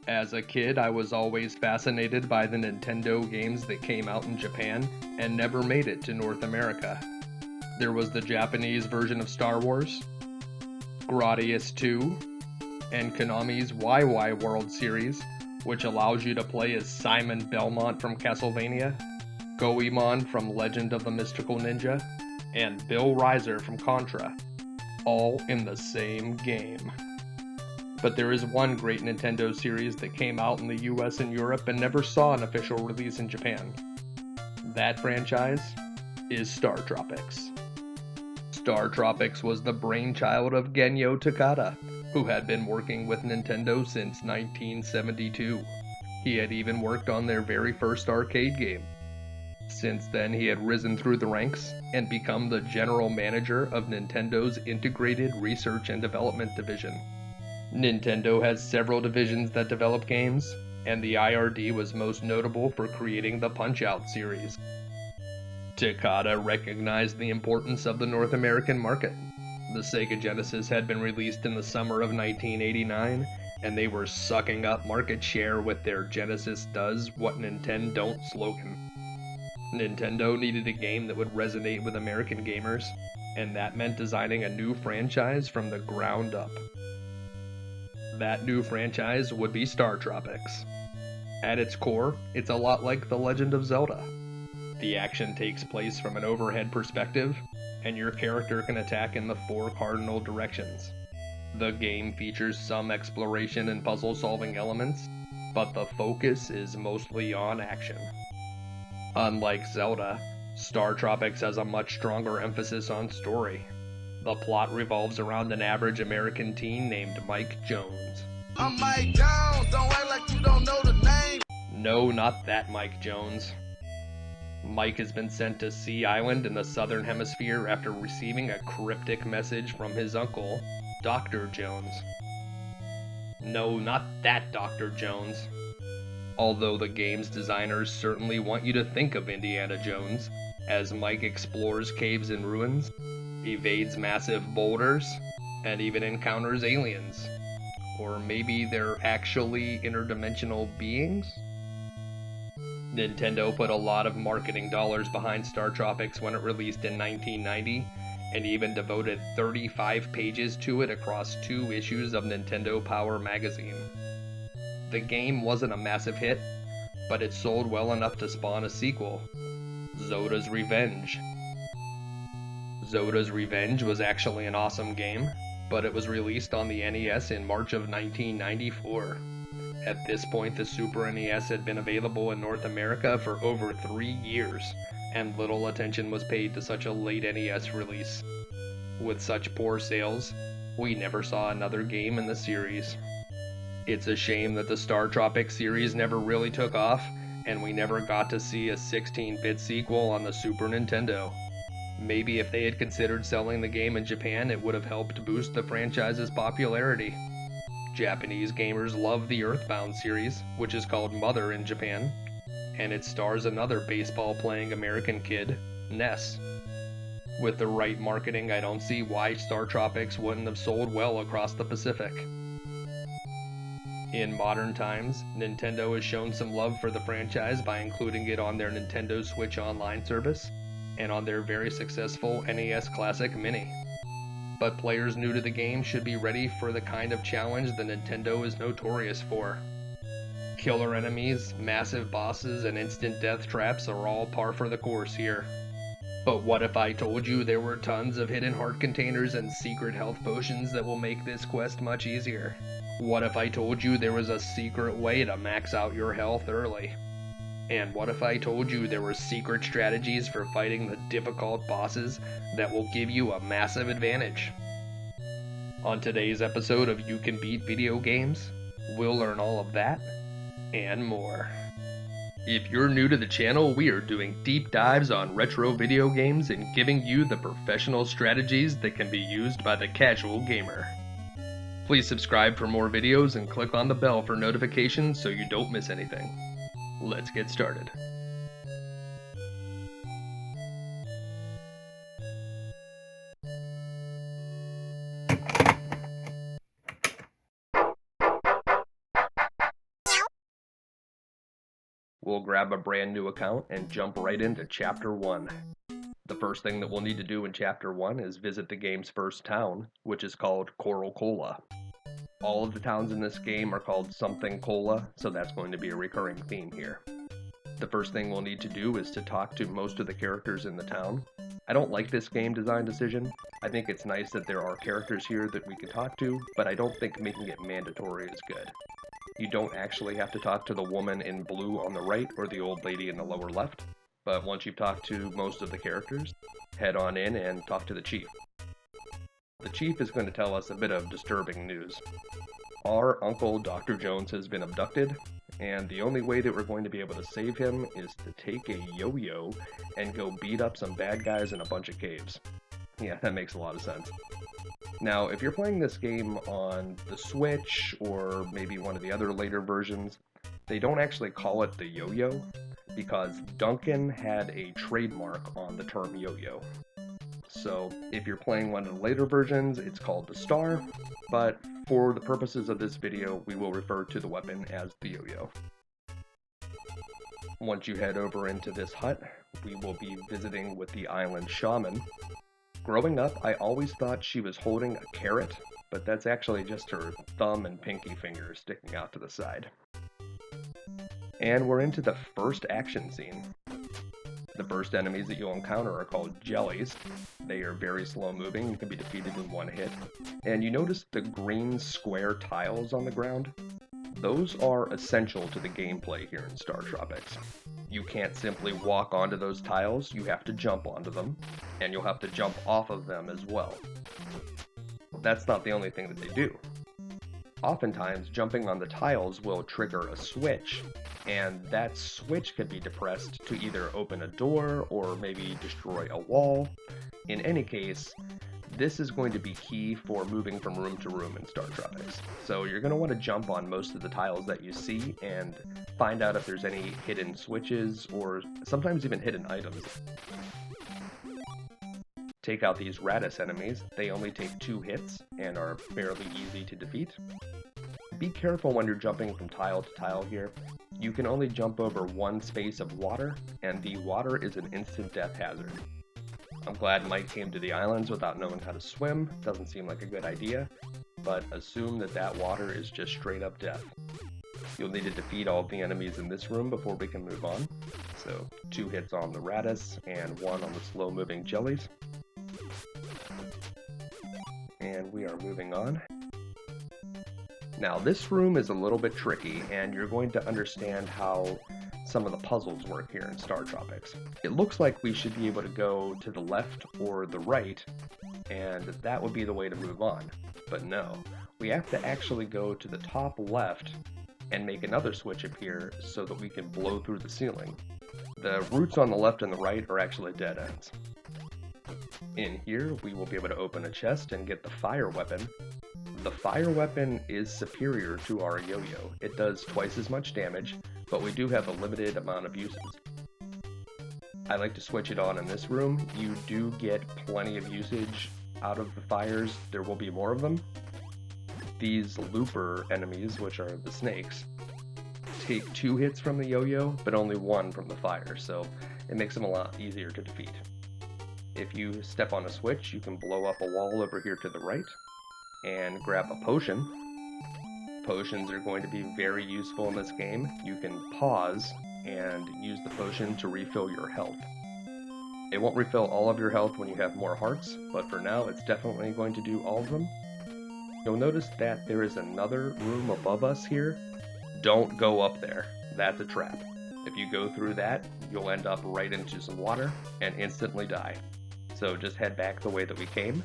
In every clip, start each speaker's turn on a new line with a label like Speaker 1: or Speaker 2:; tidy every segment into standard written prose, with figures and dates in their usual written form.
Speaker 1: As a kid, I was always fascinated by the Nintendo games that came out in Japan and never made it to North America. There was the Japanese version of Star Wars, Gradius 2, and Konami's YY World series, which allows you to play as Simon Belmont from Castlevania, Goemon from Legend of the Mystical Ninja, and Bill Riser from Contra, all in the same game. But there is one great Nintendo series that came out in the US and Europe and never saw an official release in Japan. That franchise is StarTropics. StarTropics was the brainchild of Genyo Takada, who had been working with Nintendo since 1972. He had even worked on their very first arcade game. Since then, he had risen through the ranks and become the general manager of Nintendo's Integrated Research and Development Division. Nintendo has several divisions that develop games, and the IRD was most notable for creating the Punch-Out series. Takada recognized the importance of the North American market. The Sega Genesis had been released in the summer of 1989, and they were sucking up market share with their Genesis does what Nintendo don't slogan. Nintendo needed a game that would resonate with American gamers, and that meant designing a new franchise from the ground up. That new franchise would be StarTropics. At its core, it's a lot like The Legend of Zelda. The action takes place from an overhead perspective, and your character can attack in the 4 cardinal directions. The game features some exploration and puzzle-solving elements, but the focus is mostly on action. Unlike Zelda, StarTropics has a much stronger emphasis on story. The plot revolves around an average American teen named Mike Jones.
Speaker 2: I'm Mike Jones, don't act like you don't know the name.
Speaker 1: No, not that Mike Jones. Mike has been sent to Sea Island in the Southern Hemisphere after receiving a cryptic message from his uncle, Dr. Jones. No, not that Dr. Jones. Although the game's designers certainly want you to think of Indiana Jones, as Mike explores caves and ruins, evades massive boulders, and even encounters aliens. Or maybe they're actually interdimensional beings? Nintendo put a lot of marketing dollars behind StarTropics when it released in 1990, and even devoted 35 pages to it across 2 issues of Nintendo Power magazine. The game wasn't a massive hit, but it sold well enough to spawn a sequel, Zoda's Revenge. Zoda's Revenge was actually an awesome game, but it was released on the NES in March of 1994. At this point, the Super NES had been available in North America for over 3 years, and little attention was paid to such a late NES release. With such poor sales, we never saw another game in the series. It's a shame that the StarTropics series never really took off, and we never got to see a 16-bit sequel on the Super Nintendo. Maybe if they had considered selling the game in Japan, it would have helped boost the franchise's popularity. Japanese gamers love the Earthbound series, which is called Mother in Japan, and it stars another baseball-playing American kid, Ness. With the right marketing, I don't see why StarTropics wouldn't have sold well across the Pacific. In modern times, Nintendo has shown some love for the franchise by including it on their Nintendo Switch Online service, and on their very successful NES Classic Mini. But players new to the game should be ready for the kind of challenge that Nintendo is notorious for. Killer enemies, massive bosses, and instant death traps are all par for the course here. But what if I told you there were tons of hidden heart containers and secret health potions that will make this quest much easier? What if I told you there was a secret way to max out your health early? And what if I told you there were secret strategies for fighting the difficult bosses that will give you a massive advantage? On today's episode of You Can Beat Video Games, we'll learn all of that and more. If you're new to the channel, we are doing deep dives on retro video games and giving you the professional strategies that can be used by the casual gamer. Please subscribe for more videos and click on the bell for notifications so you don't miss anything. Let's get started. We'll grab a brand new account and jump right into Chapter 1. The first thing that we'll need to do in Chapter 1 is visit the game's first town, which is called Coral Cola. All of the towns in this game are called something Cola, so that's going to be a recurring theme here. The first thing we'll need to do is to talk to most of the characters in the town. I don't like this game design decision. I think it's nice that there are characters here that we can talk to, but I don't think making it mandatory is good. You don't actually have to talk to the woman in blue on the right or the old lady in the lower left, but once you've talked to most of the characters, head on in and talk to the chief. The chief is going to tell us a bit of disturbing news. Our uncle Dr. Jones has been abducted, and the only way that we're going to be able to save him is to take a yo-yo and go beat up some bad guys in a bunch of caves. Yeah, that makes a lot of sense. Now, if you're playing this game on the Switch, or maybe one of the other later versions, they don't actually call it the yo-yo, because Duncan had a trademark on the term yo-yo. So, if you're playing one of the later versions, it's called the Star, but for the purposes of this video, we will refer to the weapon as the yo-yo. Once you head over into this hut, we will be visiting with the island shaman. Growing up, I always thought she was holding a carrot, but that's actually just her thumb and pinky fingers sticking out to the side. And we're into the first action scene. The first enemies that you'll encounter are called jellies. They are very slow moving and can be defeated in one hit. And you notice the green square tiles on the ground? Those are essential to the gameplay here in StarTropics. You can't simply walk onto those tiles, you have to jump onto them, and you'll have to jump off of them as well. That's not the only thing that they do. Oftentimes, jumping on the tiles will trigger a switch, and that switch could be depressed to either open a door or maybe destroy a wall. In any case, this is going to be key for moving from room to room in StarTropics. So you're going to want to jump on most of the tiles that you see and find out if there's any hidden switches or sometimes even hidden items. Take out these Rattus enemies. They only take 2 hits and are fairly easy to defeat. Be careful when you're jumping from tile to tile here. You can only jump over one space of water, and the water is an instant death hazard. I'm glad Mike came to the islands without knowing how to swim. Doesn't seem like a good idea, but assume that that water is just straight up death. You'll need to defeat all of the enemies in this room before we can move on. So 2 hits on the Rattus and 1 on the slow moving jellies. And we are moving on. Now this room is a little bit tricky, and you're going to understand how some of the puzzles work here in StarTropics. It looks like we should be able to go to the left or the right, and that would be the way to move on. But no, we have to actually go to the top left and make another switch appear so that we can blow through the ceiling. The routes on the left and the right are actually dead ends. In here, we will be able to open a chest and get the fire weapon. The fire weapon is superior to our yo-yo. It does twice as much damage, but we do have a limited amount of uses. I like to switch it on in this room. You do get plenty of usage out of the fires. There will be more of them. These looper enemies, which are the snakes, take 2 hits from the yo-yo, but only 1 from the fire, so it makes them a lot easier to defeat. If you step on a switch, you can blow up a wall over here to the right, and grab a potion. Potions are going to be very useful in this game. You can pause and use the potion to refill your health. It won't refill all of your health when you have more hearts, but for now it's definitely going to do all of them. You'll notice that there is another room above us here. Don't go up there. That's a trap. If you go through that, you'll end up right into some water and instantly die. So just head back the way that we came.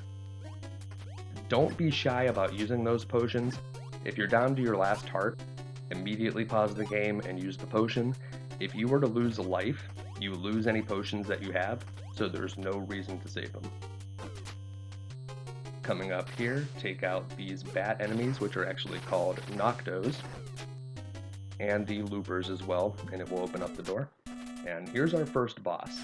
Speaker 1: Don't be shy about using those potions. If you're down to your last heart, immediately pause the game and use the potion. If you were to lose a life, you lose any potions that you have, so there's no reason to save them. Coming up here, take out these bat enemies, which are actually called Noctos, and the loopers as well, and it will open up the door. And here's our first boss.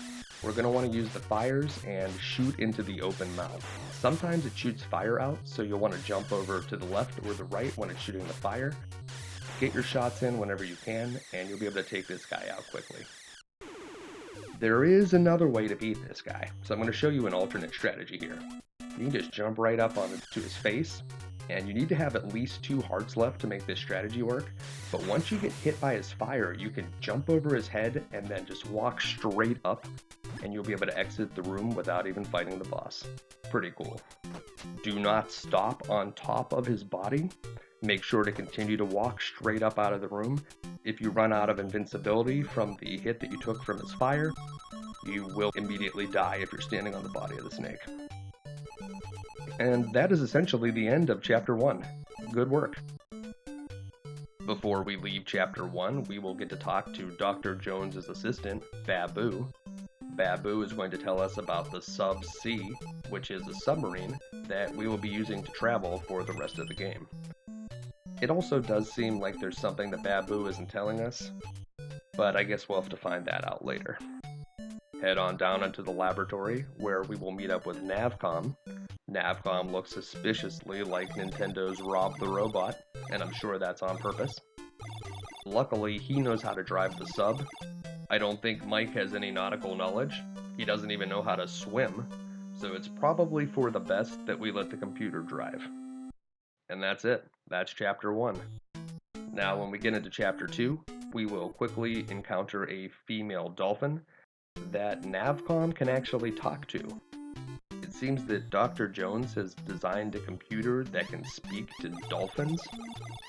Speaker 1: We're going to want to use the fires and shoot into the open mouth. Sometimes it shoots fire out, so you'll want to jump over to the left or the right when it's shooting the fire. Get your shots in whenever you can, and you'll be able to take this guy out quickly. There is another way to beat this guy, so I'm going to show you an alternate strategy here. You can just jump right up onto his face, and you need to have at least 2 hearts left to make this strategy work, but once you get hit by his fire, you can jump over his head and then just walk straight up, and you'll be able to exit the room without even fighting the boss. Pretty cool. Do not stop on top of his body. Make sure to continue to walk straight up out of the room. If you run out of invincibility from the hit that you took from his fire, you will immediately die if you're standing on the body of the snake. And that is essentially the end of Chapter 1. Good work. Before we leave Chapter 1, we will get to talk to Dr. Jones's assistant, Babu. Babu is going to tell us about the Sub-C, which is a submarine that we will be using to travel for the rest of the game. It also does seem like there's something that Babu isn't telling us, but I guess we'll have to find that out later. Head on down into the laboratory, where we will meet up with Navcom. Navcom looks suspiciously like Nintendo's Rob the Robot, and I'm sure that's on purpose. Luckily, he knows how to drive the sub. I don't think Mike has any nautical knowledge. He doesn't even know how to swim, so it's probably for the best that we let the computer drive. And that's it. That's Chapter 1. Now, when we get into Chapter 2, we will quickly encounter a female dolphin that Navcom can actually talk to. It seems that Dr. Jones has designed a computer that can speak to dolphins,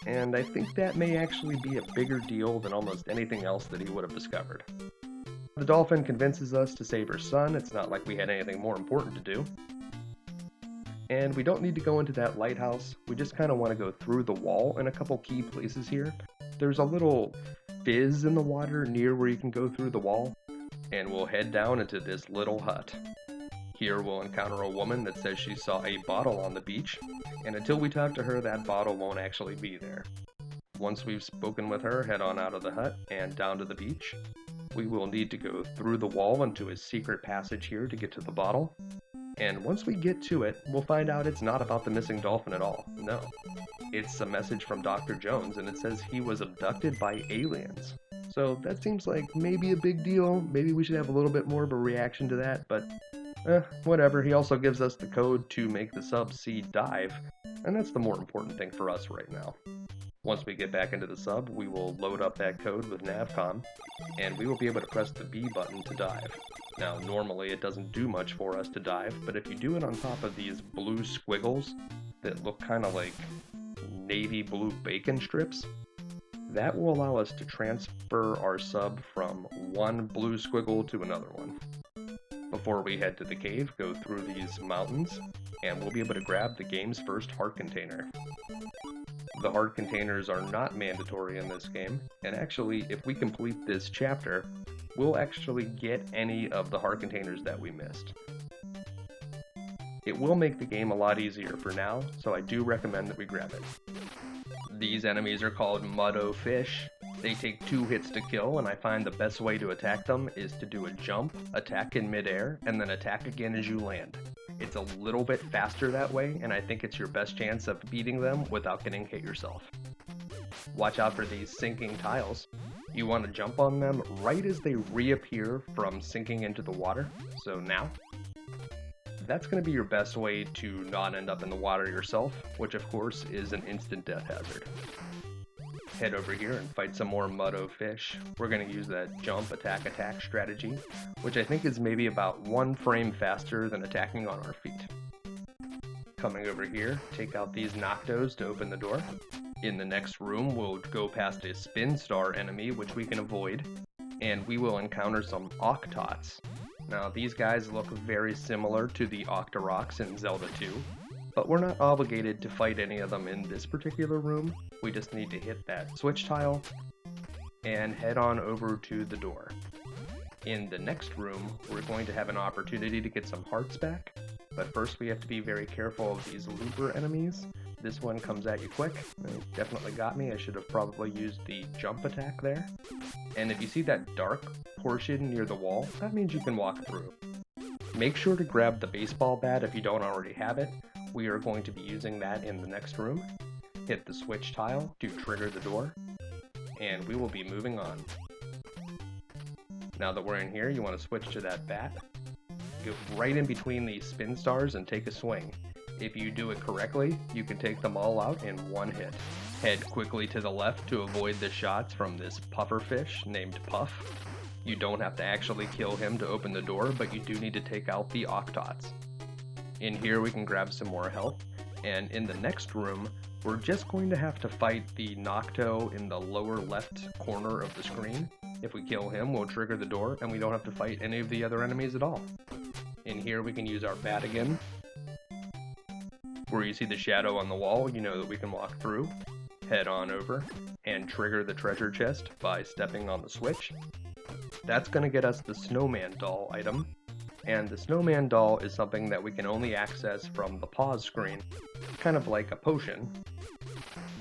Speaker 1: and I think that may actually be a bigger deal than almost anything else that he would have discovered. The dolphin convinces us to save her son. It's not like we had anything more important to do. And we don't need to go into that lighthouse. We just kind of want to go through the wall in a couple key places here. There's a little fizz in the water near where you can go through the wall, and we'll head down into this little hut. Here we'll encounter a woman that says she saw a bottle on the beach, and until we talk to her, that bottle won't actually be there. Once we've spoken with her, head on out of the hut and down to the beach. We will need to go through the wall into a secret passage here to get to the bottle. And once we get to it, we'll find out it's not about the missing dolphin at all. No. It's a message from Dr. Jones, and it says he was abducted by aliens. So that seems like maybe a big deal. Maybe we should have a little bit more of a reaction to that, but whatever. He also gives us the code to make the Sub-C dive, and that's the more important thing for us right now. Once we get back into the sub, we will load up that code with Navcom, and we will be able to press the B button to dive. Now, normally it doesn't do much for us to dive, but if you do it on top of these blue squiggles that look kind of like navy blue bacon strips, that will allow us to transfer our sub from one blue squiggle to another one. Before we head to the cave, go through these mountains, and we'll be able to grab the game's first heart container. The heart containers are not mandatory in this game, and actually, if we complete this chapter, we'll actually get any of the heart containers that we missed. It will make the game a lot easier for now, so I do recommend that we grab it. These enemies are called Muddo Fish. They take 2 hits to kill, and I find the best way to attack them is to do a jump, attack in midair, and then attack again as you land. It's a little bit faster that way, and I think it's your best chance of beating them without getting hit yourself. Watch out for these sinking tiles. You want to jump on them right as they reappear from sinking into the water, so now. That's going to be your best way to not end up in the water yourself, which of course is an instant death hazard. Head over here and fight some more Muddo Fish. We're going to use that jump, attack, attack strategy, which I think is maybe about 1 frame faster than attacking on our feet. Coming over here, take out these Noctos to open the door. In the next room, we'll go past a Spin Star enemy, which we can avoid, and we will encounter some Octots. Now, these guys look very similar to the Octoroks in Zelda 2, but we're not obligated to fight any of them in this particular room. We just need to hit that switch tile and head on over to the door. In the next room, we're going to have an opportunity to get some hearts back, but first we have to be very careful of these looper enemies. This one comes at you quick. It definitely got me. I should have probably used the jump attack there. And if you see that dark portion near the wall, that means you can walk through. Make sure to grab the baseball bat if you don't already have it. We are going to be using that in the next room. Hit the switch tile to trigger the door, and we will be moving on. Now that we're in here, you want to switch to that bat. Go right in between these spin stars and take a swing. If you do it correctly, you can take them all out in one hit. Head quickly to the left to avoid the shots from this pufferfish named Puff. You don't have to actually kill him to open the door, but you do need to take out the Octots. In here we can grab some more health, and in the next room, we're just going to have to fight the Nocto in the lower left corner of the screen. If we kill him, we'll trigger the door, and we don't have to fight any of the other enemies at all. In here we can use our bat again. Where you see the shadow on the wall, you know that we can walk through. Head on over and trigger the treasure chest by stepping on the switch. That's going to get us the snowman doll item, and the snowman doll is something that we can only access from the pause screen, kind of like a potion.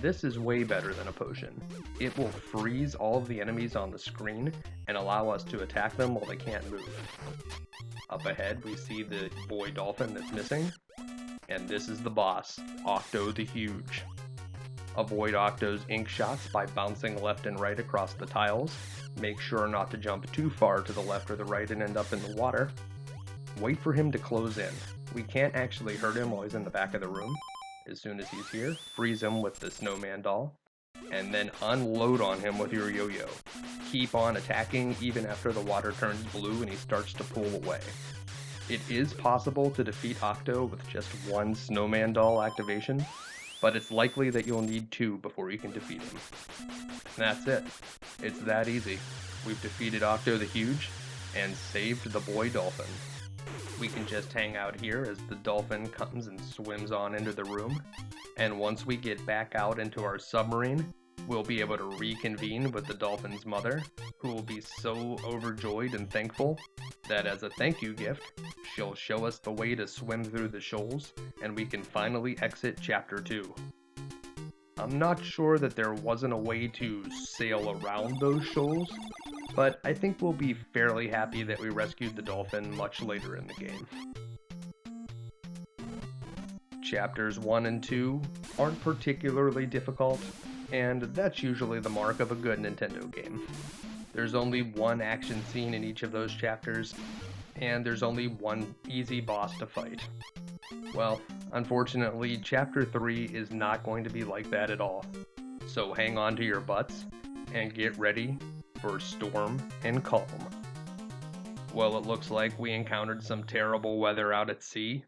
Speaker 1: This is way better than a potion. It will freeze all of the enemies on the screen and allow us to attack them while they can't move. Up ahead we see the boy dolphin that's missing, and this is the boss, Octo the Huge. Avoid Octo's ink shots by bouncing left and right across the tiles. Make sure not to jump too far to the left or the right and end up in the water. Wait for him to close in. We can't actually hurt him while he's in the back of the room. As soon as he's here, freeze him with the snowman doll, and then unload on him with your yo-yo. Keep on attacking even after the water turns blue and he starts to pull away. It is possible to defeat Octo with just one snowman doll activation, but it's likely that you'll need 2 before you can defeat him. And that's it. It's that easy. We've defeated Octo the Huge and saved the boy dolphin. We can just hang out here as the dolphin comes and swims on into the room, and once we get back out into our submarine, we'll be able to reconvene with the dolphin's mother, who will be so overjoyed and thankful that as a thank you gift, she'll show us the way to swim through the shoals, and we can finally exit Chapter 2. I'm not sure that there wasn't a way to sail around those shoals, but I think we'll be fairly happy that we rescued the dolphin much later in the game. Chapters 1 and 2 aren't particularly difficult, and that's usually the mark of a good Nintendo game. There's only one action scene in each of those chapters, and there's only one easy boss to fight. Well, unfortunately, Chapter 3 is not going to be like that at all. So hang on to your butts, and get ready for storm and calm. Well, it looks like we encountered some terrible weather out at sea,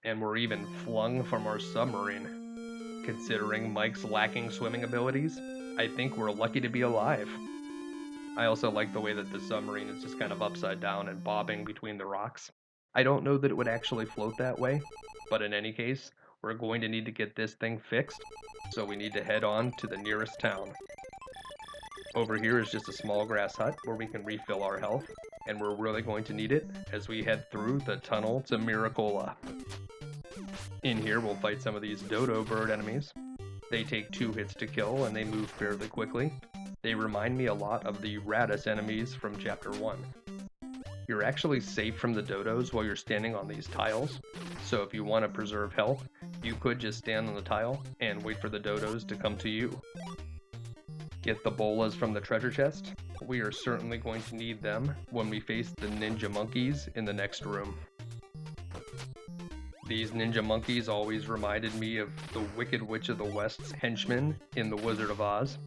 Speaker 1: and were even flung from our submarine. Considering Mike's lacking swimming abilities, I think we're lucky to be alive. I also like the way that the submarine is just kind of upside down and bobbing between the rocks. I don't know that it would actually float that way, but in any case, we're going to need to get this thing fixed, so we need to head on to the nearest town. Over here is just a small grass hut where we can refill our health, and we're really going to need it as we head through the tunnel to Miracola. In here we'll fight some of these Dodo Bird enemies. They take 2 hits to kill and they move fairly quickly. They remind me a lot of the Rattus enemies from Chapter 1. You're actually safe from the dodos while you're standing on these tiles, so if you want to preserve health, you could just stand on the tile and wait for the dodos to come to you. Get the bolas from the treasure chest. We are certainly going to need them when we face the ninja monkeys in the next room. These ninja monkeys always reminded me of the Wicked Witch of the West's henchmen in The Wizard of Oz.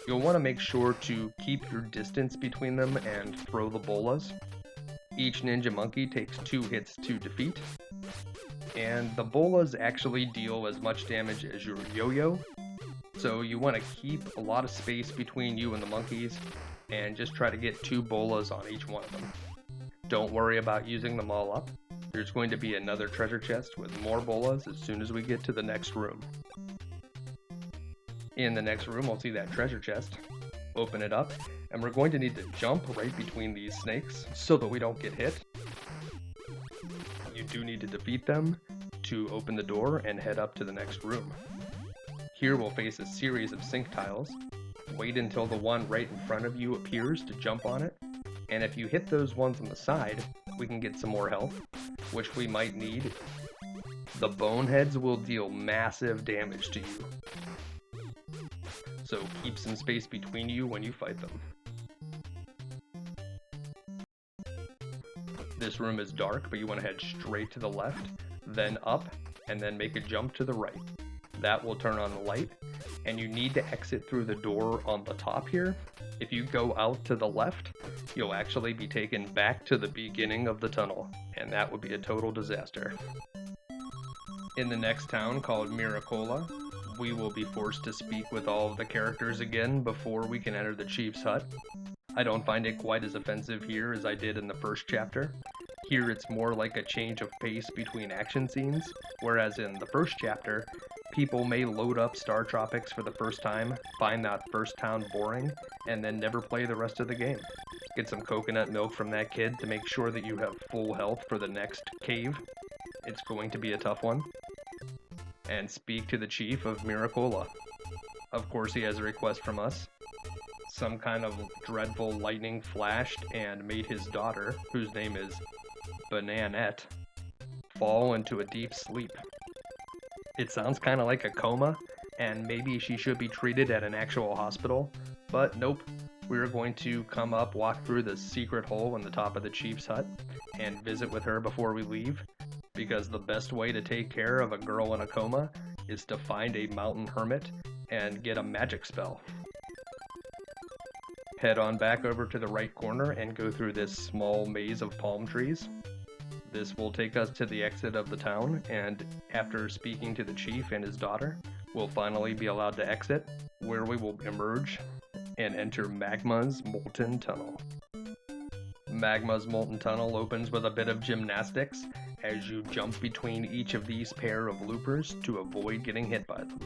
Speaker 1: You'll want to make sure to keep your distance between them and throw the bolas. Each ninja monkey takes 2 hits to defeat, and the bolas actually deal as much damage as your yo-yo, so you want to keep a lot of space between you and the monkeys, and just try to get 2 bolas on each one of them. Don't worry about using them all up. There's going to be another treasure chest with more bolas as soon as we get to the next room. In the next room, we'll see that treasure chest. Open it up, and we're going to need to jump right between these snakes so that we don't get hit. You do need to defeat them to open the door and head up to the next room. Here we'll face a series of sink tiles. Wait until the one right in front of you appears to jump on it, and if you hit those ones on the side, we can get some more health, which we might need. The Boneheads will deal massive damage to you, so keep some space between you when you fight them. This room is dark, but you want to head straight to the left, then up, and then make a jump to the right. That will turn on the light, and you need to exit through the door on the top here. If you go out to the left, you'll actually be taken back to the beginning of the tunnel, and that would be a total disaster. In the next town, called Miracola, we will be forced to speak with all of the characters again before we can enter the chief's hut. I don't find it quite as offensive here as I did in the first chapter. Here it's more like a change of pace between action scenes, whereas in the first chapter, people may load up StarTropics for the first time, find that first town boring, and then never play the rest of the game. Get some coconut milk from that kid to make sure that you have full health for the next cave. It's going to be a tough one. And speak to the chief of Miracola. Of course he has a request from us. Some kind of dreadful lightning flashed and made his daughter, whose name is Bonehead, fall into a deep sleep. It sounds kind of like a coma, and maybe she should be treated at an actual hospital, but nope. We're going to come up, walk through the secret hole in the top of the chief's hut, and visit with her before we leave, because the best way to take care of a girl in a coma is to find a mountain hermit and get a magic spell. Head on back over to the right corner and go through this small maze of palm trees. This will take us to the exit of the town, and after speaking to the chief and his daughter, we'll finally be allowed to exit, where we will emerge and enter Magma's Molten Tunnel. Magma's Molten Tunnel opens with a bit of gymnastics as you jump between each of these pair of loopers to avoid getting hit by them.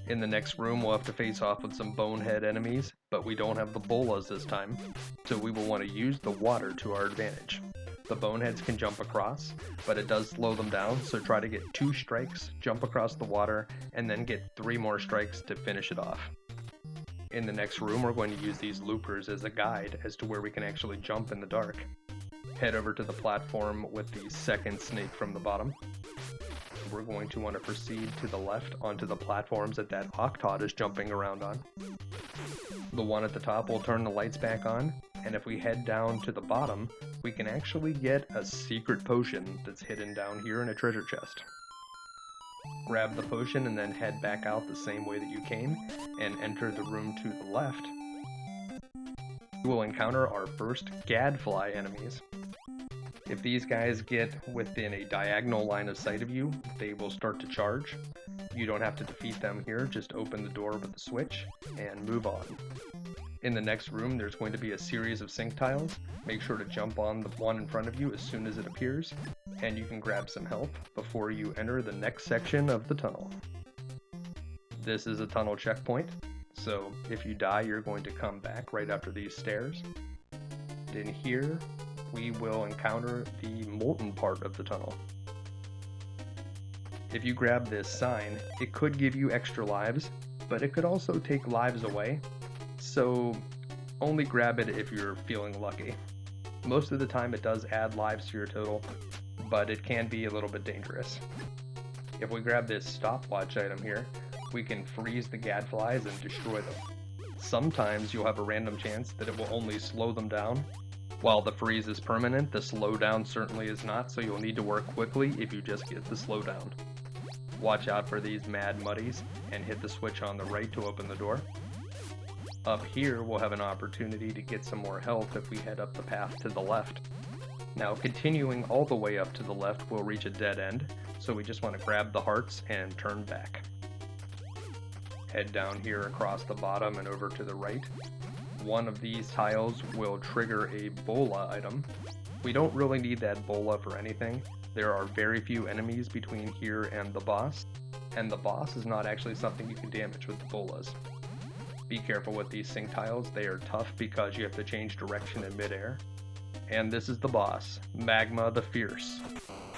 Speaker 1: In the next room, we'll have to face off with some Bonehead enemies, but we don't have the bolas this time, so we will want to use the water to our advantage. The Boneheads can jump across, but it does slow them down, so try to get 2 strikes, jump across the water, and then get 3 more strikes to finish it off. In the next room, we're going to use these loopers as a guide as to where we can actually jump in the dark. Head over to the platform with the second snake from the bottom. We're going to want to proceed to the left onto the platforms that Octot is jumping around on. The one at the top will turn the lights back on, and if we head down to the bottom, we can actually get a secret potion that's hidden down here in a treasure chest. Grab the potion and then head back out the same way that you came, and enter the room to the left. You will encounter our first gadfly enemies. If these guys get within a diagonal line of sight of you, they will start to charge. You don't have to defeat them here, just open the door with the switch and move on. In the next room, there's going to be a series of sink tiles. Make sure to jump on the one in front of you as soon as it appears, and you can grab some health before you enter the next section of the tunnel. This is a tunnel checkpoint, so if you die, you're going to come back right after these stairs. In here, we will encounter the molten part of the tunnel. If you grab this sign, it could give you extra lives, but it could also take lives away, so only grab it if you're feeling lucky. Most of the time it does add lives to your total, but it can be a little bit dangerous. If we grab this stopwatch item here, we can freeze the gadflies and destroy them. Sometimes you'll have a random chance that it will only slow them down. While the freeze is permanent, the slowdown certainly is not, so you'll need to work quickly if you just get the slowdown. Watch out for these mad muddies, and hit the switch on the right to open the door. Up here, we'll have an opportunity to get some more health if we head up the path to the left. Now, continuing all the way up to the left, we'll reach a dead end, so we just want to grab the hearts and turn back. Head down here across the bottom and over to the right. One of these tiles will trigger a bola item. We don't really need that bola for anything. There are very few enemies between here and the boss is not actually something you can damage with the bolas. Be careful with these sink tiles, they are tough because you have to change direction in midair. And this is the boss, Magna the Fierce.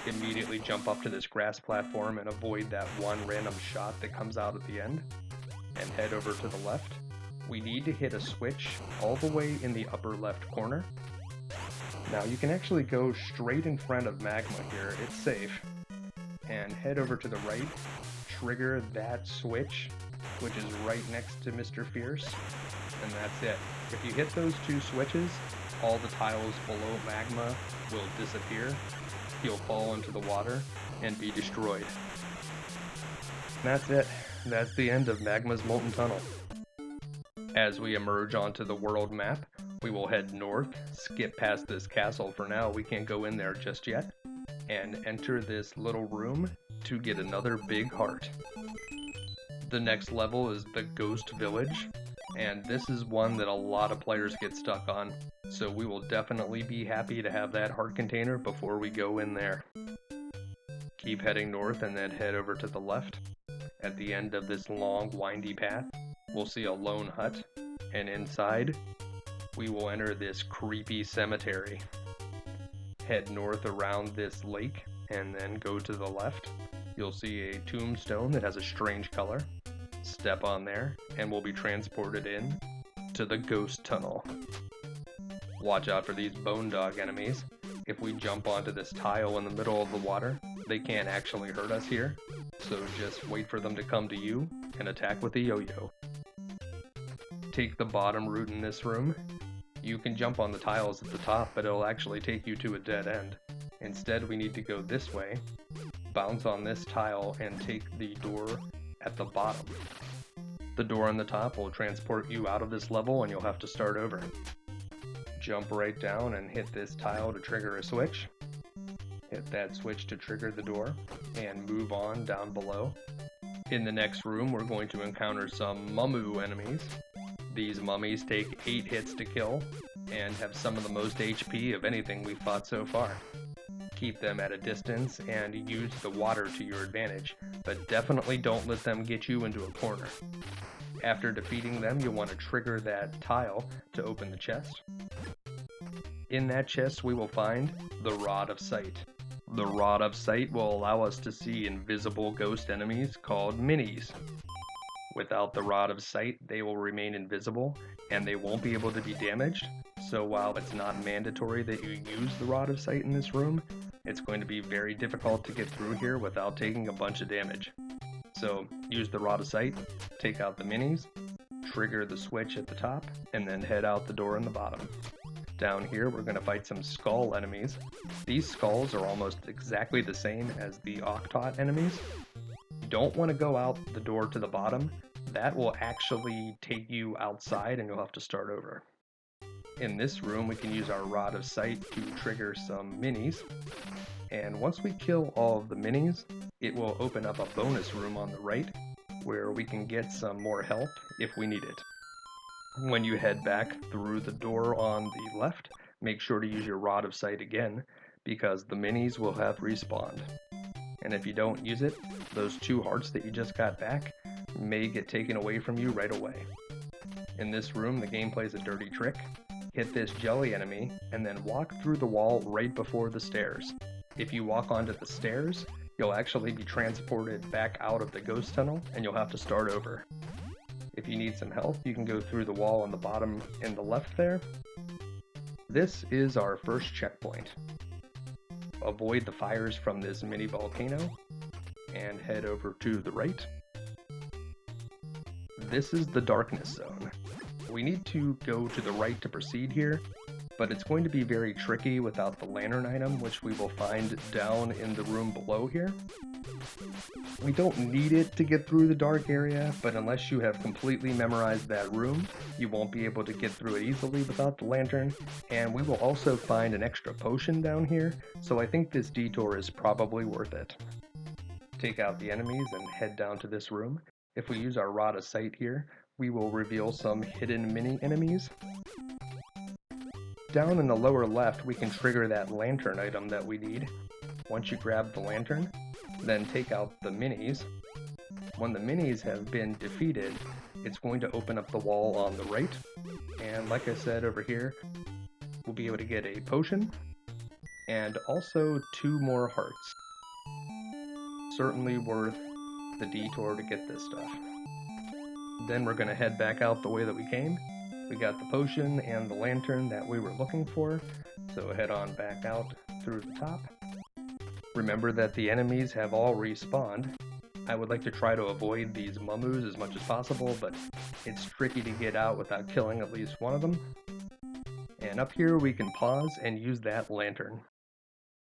Speaker 1: Immediately jump up to this grass platform and avoid that one random shot that comes out at the end, and head over to the left. We need to hit a switch all the way in the upper left corner. Now you can actually go straight in front of Magma here, it's safe. And head over to the right, trigger that switch, which is right next to Mr. Fierce, and that's it. If you hit those two switches, all the tiles below Magma will disappear. He'll fall into the water and be destroyed. And that's it. That's the end of Magma's Molten Tunnel. As we emerge onto the world map, we will head north, skip past this castle for now, we can't go in there just yet, and enter this little room to get another big heart. The next level is the Ghost Village, and this is one that a lot of players get stuck on, so we will definitely be happy to have that heart container before we go in there. Keep heading north and then head over to the left. At the end of this long, windy path, we'll see a lone hut, and inside, we will enter this creepy cemetery. Head north around this lake, and then go to the left. You'll see a tombstone that has a strange color. Step on there, and we'll be transported in to the ghost tunnel. Watch out for these bone dog enemies. If we jump onto this tile in the middle of the water, they can't actually hurt us here, so just wait for them to come to you and attack with a yo-yo. Take the bottom route in this room. You can jump on the tiles at the top, but it'll actually take you to a dead end. Instead, we need to go this way, bounce on this tile, and take the door at the bottom. The door on the top will transport you out of this level and you'll have to start over. Jump right down and hit this tile to trigger a switch. Hit that switch to trigger the door, and move on down below. In the next room, we're going to encounter some Mummu enemies. These mummies take 8 hits to kill, and have some of the most HP of anything we've fought so far. Keep them at a distance and use the water to your advantage, but definitely don't let them get you into a corner. After defeating them, you'll want to trigger that tile to open the chest. In that chest, we will find the Rod of Sight. The Rod of Sight will allow us to see invisible ghost enemies called minis. Without the Rod of Sight, they will remain invisible, and they won't be able to be damaged, so while it's not mandatory that you use the Rod of Sight in this room, it's going to be very difficult to get through here without taking a bunch of damage. So use the Rod of Sight, take out the minis, trigger the switch at the top, and then head out the door in the bottom. Down here, we're going to fight some skull enemies. These skulls are almost exactly the same as the Octot enemies. You don't want to go out the door to the bottom. That will actually take you outside and you'll have to start over. In this room, we can use our Rod of Sight to trigger some minis. And once we kill all of the minis, it will open up a bonus room on the right where we can get some more health if we need it. When you head back through the door on the left, make sure to use your Rod of Sight again, because the minis will have respawned. And if you don't use it, those 2 hearts that you just got back may get taken away from you right away. In this room, the game plays a dirty trick. Hit this jelly enemy, and then walk through the wall right before the stairs. If you walk onto the stairs, you'll actually be transported back out of the ghost tunnel, and you'll have to start over. If you need some health, you can go through the wall on the bottom in the left there. This is our first checkpoint. Avoid the fires from this mini volcano, and head over to the right. This is the darkness zone. We need to go to the right to proceed here, but it's going to be very tricky without the lantern item, which we will find down in the room below here. We don't need it to get through the dark area, but unless you have completely memorized that room, you won't be able to get through it easily without the lantern, and we will also find an extra potion down here, so I think this detour is probably worth it. Take out the enemies and head down to this room. If we use our Rod of Sight here, we will reveal some hidden mini enemies. Down in the lower left, we can trigger that lantern item that we need. Once you grab the lantern, then take out the minis. When the minis have been defeated, it's going to open up the wall on the right. And like I said over here, we'll be able to get a potion and also 2 more hearts. Certainly worth the detour to get this stuff. Then we're going to head back out the way that we came. We got the potion and the lantern that we were looking for, so head on back out through the top. Remember that the enemies have all respawned, I would like to try to avoid these mumus as much as possible, but it's tricky to get out without killing at least one of them. And up here we can pause and use that lantern.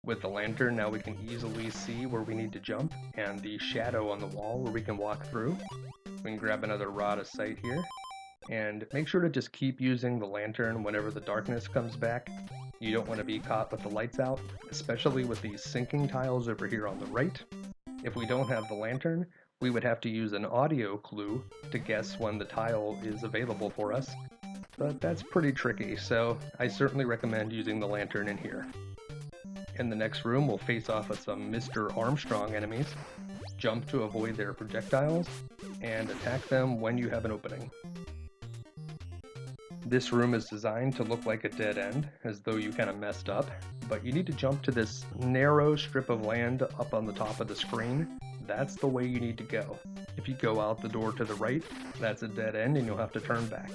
Speaker 1: With the lantern now we can easily see where we need to jump, and the shadow on the wall where we can walk through. We can grab another rod of sight here, and make sure to just keep using the lantern whenever the darkness comes back. You don't want to be caught with the lights out, especially with these sinking tiles over here on the right. If we don't have the lantern, we would have to use an audio clue to guess when the tile is available for us, but that's pretty tricky, so I certainly recommend using the lantern in here. In the next room, we'll face off with some Mr. Armstrong enemies, jump to avoid their projectiles, and attack them when you have an opening. This room is designed to look like a dead end, as though you kind of messed up, but you need to jump to this narrow strip of land up on the top of the screen. That's the way you need to go. If you go out the door to the right, that's a dead end and you'll have to turn back.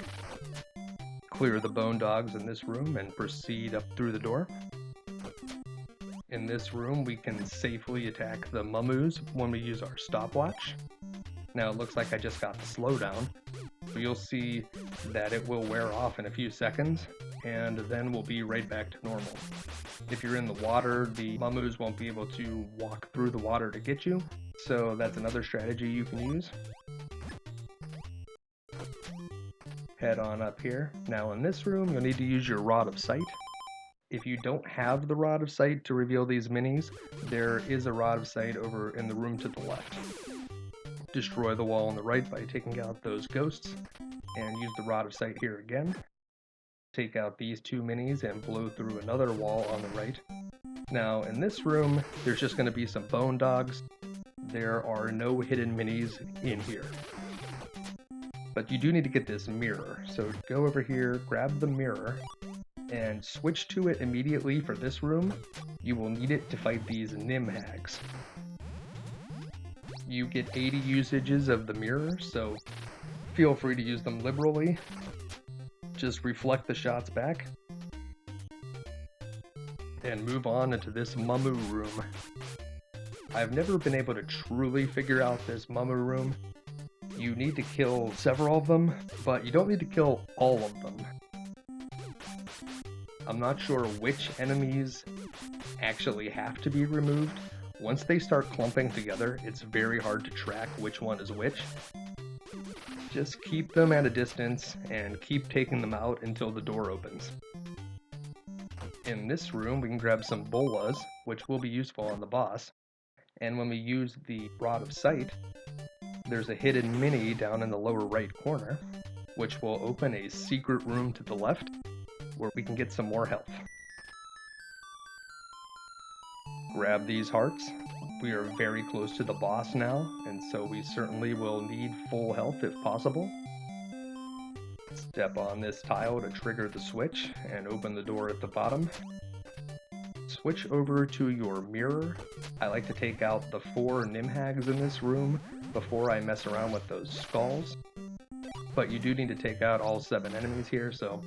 Speaker 1: Clear the bone dogs in this room and proceed up through the door. In this room, we can safely attack the mumus when we use our stopwatch. Now it looks like I just got the slowdown, but you'll see that it will wear off in a few seconds, and then we'll be right back to normal. If you're in the water, the mumus won't be able to walk through the water to get you, so that's another strategy you can use. Head on up here. Now in this room, you'll need to use your rod of sight. If you don't have the rod of sight to reveal these minis, there is a rod of sight over in the room to the left. Destroy the wall on the right by taking out those ghosts, and use the rod of sight here again. Take out these two minis and blow through another wall on the right. Now in this room, there's just going to be some bone dogs. There are no hidden minis in here. But you do need to get this mirror, so go over here, grab the mirror, and switch to it immediately for this room. You will need it to fight these Nim hags. You get 80 usages of the mirror, so feel free to use them liberally. Just reflect the shots back, and move on into this mumu room. I've never been able to truly figure out this mumu room. You need to kill several of them, but you don't need to kill all of them. I'm not sure which enemies actually have to be removed. Once they start clumping together, it's very hard to track which one is which. Just keep them at a distance and keep taking them out until the door opens. In this room, we can grab some bolas, which will be useful on the boss. And when we use the rod of sight, there's a hidden mini down in the lower right corner, which will open a secret room to the left, where we can get some more health. Grab these hearts. We are very close to the boss now, and so we certainly will need full health if possible. Step on this tile to trigger the switch and open the door at the bottom. Switch over to your mirror. I like to take out the 4 Nimhags in this room before I mess around with those skulls. But you do need to take out all 7 enemies here, so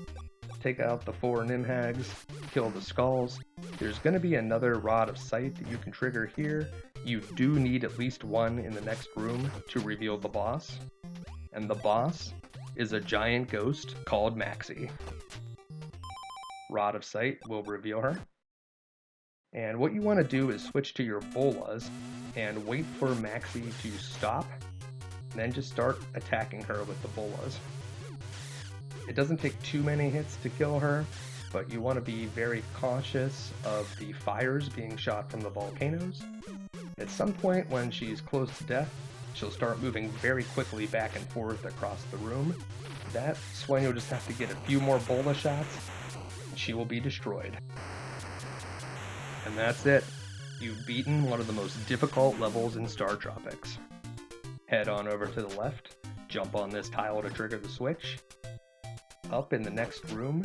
Speaker 1: take out the 4 Nimhags, kill the skulls. There's going to be another rod of sight that you can trigger here. You do need at least one in the next room to reveal the boss. And the boss is a giant ghost called Maxie. Rod of sight will reveal her. And what you want to do is switch to your bolas and wait for Maxie to stop, and then just start attacking her with the bolas. It doesn't take too many hits to kill her, but you want to be very cautious of the fires being shot from the volcanoes. At some point when she's close to death, she'll start moving very quickly back and forth across the room. That's when you'll just have to get a few more bola shots, and she will be destroyed. And that's it. You've beaten one of the most difficult levels in StarTropics. Head on over to the left, jump on this tile to trigger the switch. Up in the next room,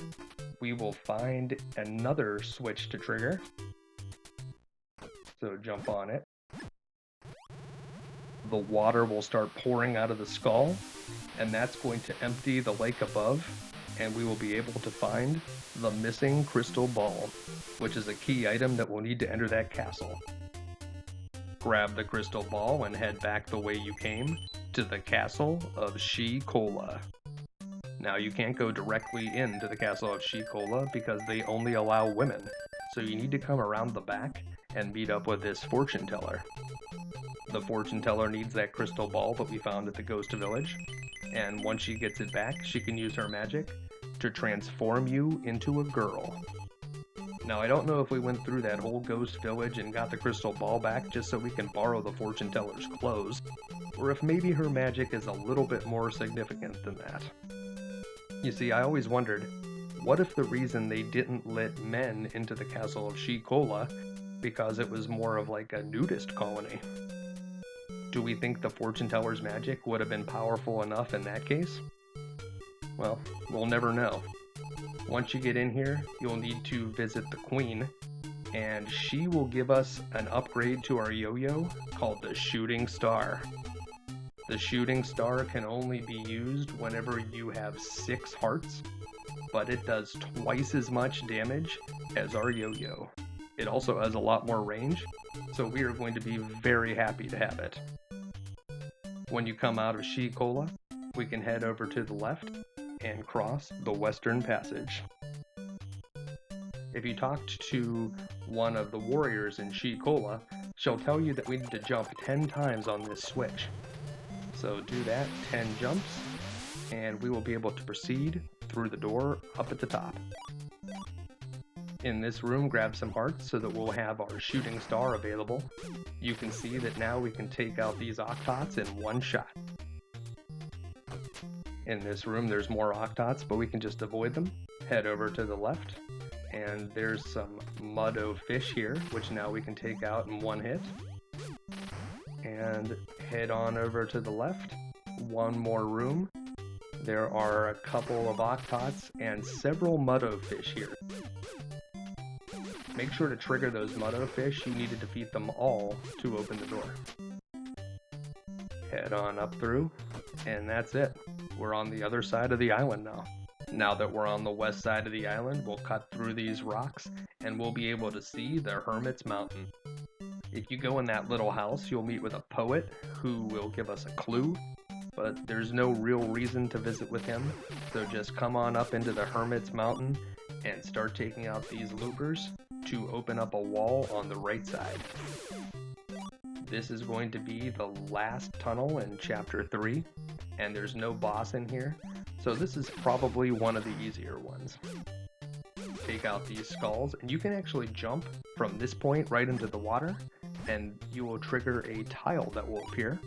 Speaker 1: we will find another switch to trigger. So jump on it. The water will start pouring out of the skull, and that's going to empty the lake above, and we will be able to find the missing crystal ball, which is a key item that we'll need to enter that castle. Grab the crystal ball and head back the way you came, to the castle of She-Cola. Now you can't go directly into the castle of She-Cola because they only allow women, so you need to come around the back and meet up with this fortune teller. The fortune teller needs that crystal ball that we found at the ghost village, and once she gets it back, she can use her magic to transform you into a girl. Now I don't know if we went through that whole ghost village and got the crystal ball back just so we can borrow the fortune teller's clothes, or if maybe her magic is a little bit more significant than that. You see, I always wondered, what if the reason they didn't let men into the castle of She-Cola because it was more of like a nudist colony? Do we think the fortune teller's magic would have been powerful enough in that case? Well, we'll never know. Once you get in here, you'll need to visit the queen, and she will give us an upgrade to our yo-yo called the Shooting Star. The Shooting Star can only be used whenever you have 6 hearts, but it does twice as much damage as our yo-yo. It also has a lot more range, so we are going to be very happy to have it. When you come out of She-Cola, we can head over to the left and cross the Western Passage. If you talked to one of the warriors in She-Cola, she'll tell you that we need to jump 10 times on this switch. So do that, 10 jumps, and we will be able to proceed through the door up at the top. In this room, grab some hearts so that we'll have our shooting star available. You can see that now we can take out these octots in one shot. In this room, there's more octots, but we can just avoid them. Head over to the left, and there's some muddo fish here, which now we can take out in one hit. And head on over to the left, one more room. There are a couple of octots and several muddo fish here. Make sure to trigger those muddo fish. You need to defeat them all to open the door. Head on up through, and that's it. We're on the other side of the island now. Now that we're on the west side of the island, we'll cut through these rocks, and we'll be able to see the Hermit's Mountain. If you go in that little house, you'll meet with a poet who will give us a clue, but there's no real reason to visit with him, so just come on up into the Hermit's Mountain and start taking out these loopers to open up a wall on the right side. This is going to be the last tunnel in Chapter 3, and there's no boss in here, so this is probably one of the easier ones. Take out these skulls, and you can actually jump from this point right into the water, and you will trigger a tile that will appear,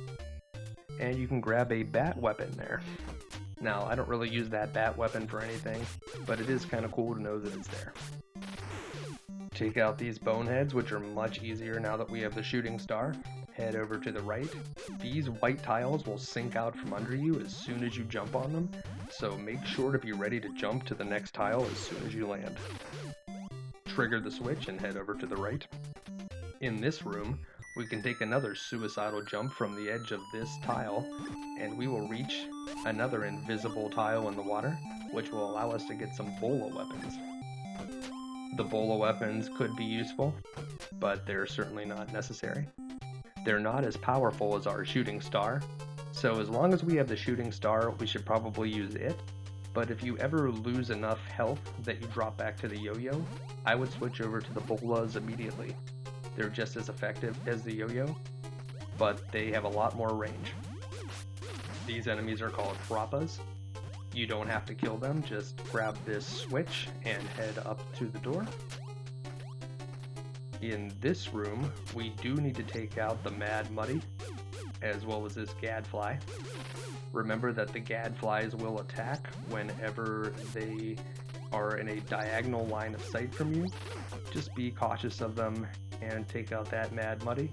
Speaker 1: and you can grab a bat weapon there. Now, I don't really use that bat weapon for anything, but it is kind of cool to know that it's there. Take out these boneheads, which are much easier now that we have the shooting star. Head over to the right. These white tiles will sink out from under you as soon as you jump on them, so make sure to be ready to jump to the next tile as soon as you land. Trigger the switch and head over to the right. In this room, we can take another suicidal jump from the edge of this tile, and we will reach another invisible tile in the water, which will allow us to get some bola weapons. The bola weapons could be useful, but they're certainly not necessary. They're not as powerful as our shooting star, so as long as we have the shooting star, we should probably use it. But if you ever lose enough health that you drop back to the yo-yo, I would switch over to the bolas immediately. They're just as effective as the yo-yo, but they have a lot more range. These enemies are called frappas. You don't have to kill them, just grab this switch and head up to the door. In this room, we do need to take out the Mad Muddy, as well as this gadfly. Remember that the gadflies will attack whenever they are in a diagonal line of sight from you. Just be cautious of them and take out that Mad Muddy.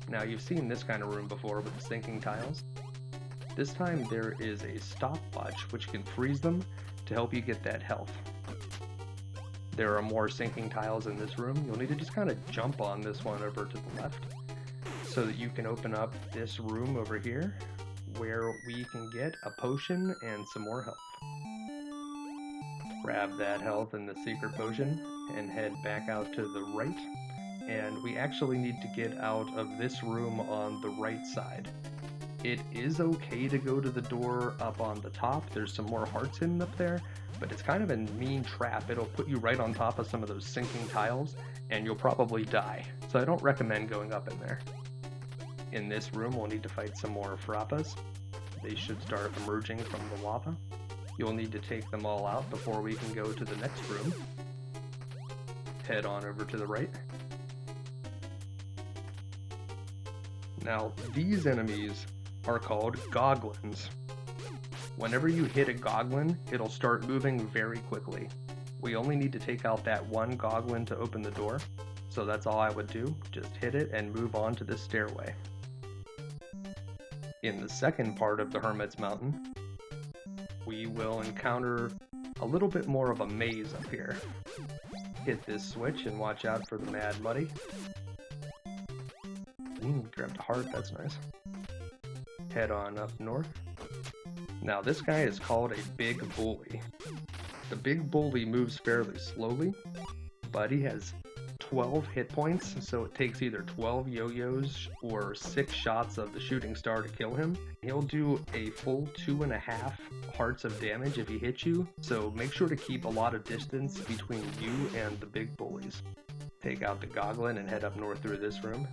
Speaker 1: Now, you've seen this kind of room before with the sinking tiles. This time there is a stopwatch which can freeze them to help you get that health. There are more sinking tiles in this room. You'll need to just kind of jump on this one over to the left so that you can open up this room over here where we can get a potion and some more health. Grab that health and the secret potion and head back out to the right, and we actually need to get out of this room on the right side. It is okay to go to the door up on the top. There's some more hearts hidden up there, but it's kind of a mean trap. It'll put you right on top of some of those sinking tiles, and you'll probably die. So I don't recommend going up in there. In this room, we'll need to fight some more Frappas. They should start emerging from the lava. You'll need to take them all out before we can go to the next room. Head on over to the right. Now, these enemies are called goglins. Whenever you hit a goglin, it'll start moving very quickly. We only need to take out that one goglin to open the door, so that's all I would do. Just hit it and move on to this stairway. In the second part of the Hermit's Mountain, we will encounter a little bit more of a maze up here. Hit this switch and watch out for the Mad Muddy. Grabbed a heart, that's nice. Head on up north. Now this guy is called a big bully. The big bully moves fairly slowly, but he has 12 hit points, so it takes either 12 yo-yos or 6 shots of the shooting star to kill him. He'll do a full 2.5 hearts of damage if he hits you, so make sure to keep a lot of distance between you and the big bullies. Take out the goglin and head up north through this room.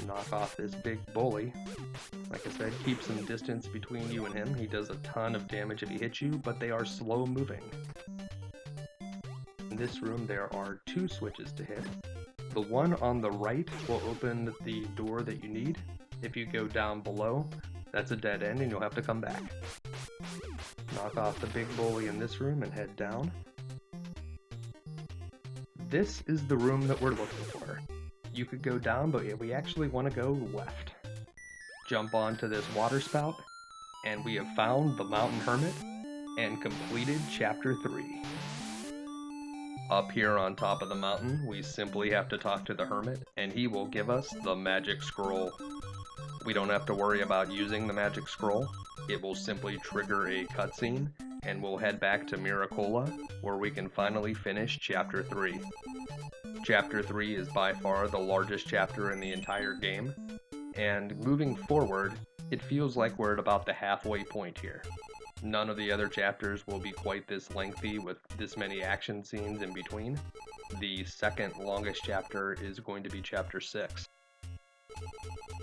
Speaker 1: Knock off this big bully. Like I said, keep some distance between you and him. He does a ton of damage if he hits you, but they are slow moving. In this room there are 2 switches to hit. The one on the right will open the door that you need. If you go down below, that's a dead end and you'll have to come back. Knock off the big bully in this room and head down. This is the room that we're looking for. You could go down, but we actually want to go left. Jump onto this water spout, and we have found the Mountain Hermit and completed Chapter 3. Up here on top of the mountain, we simply have to talk to the Hermit, and he will give us the magic scroll. We don't have to worry about using the magic scroll. It will simply trigger a cutscene, and we'll head back to Miracola, where we can finally finish Chapter 3. Chapter 3 is by far the largest chapter in the entire game, and moving forward, it feels like we're at about the halfway point here. None of the other chapters will be quite this lengthy with this many action scenes in between. The second longest chapter is going to be Chapter 6.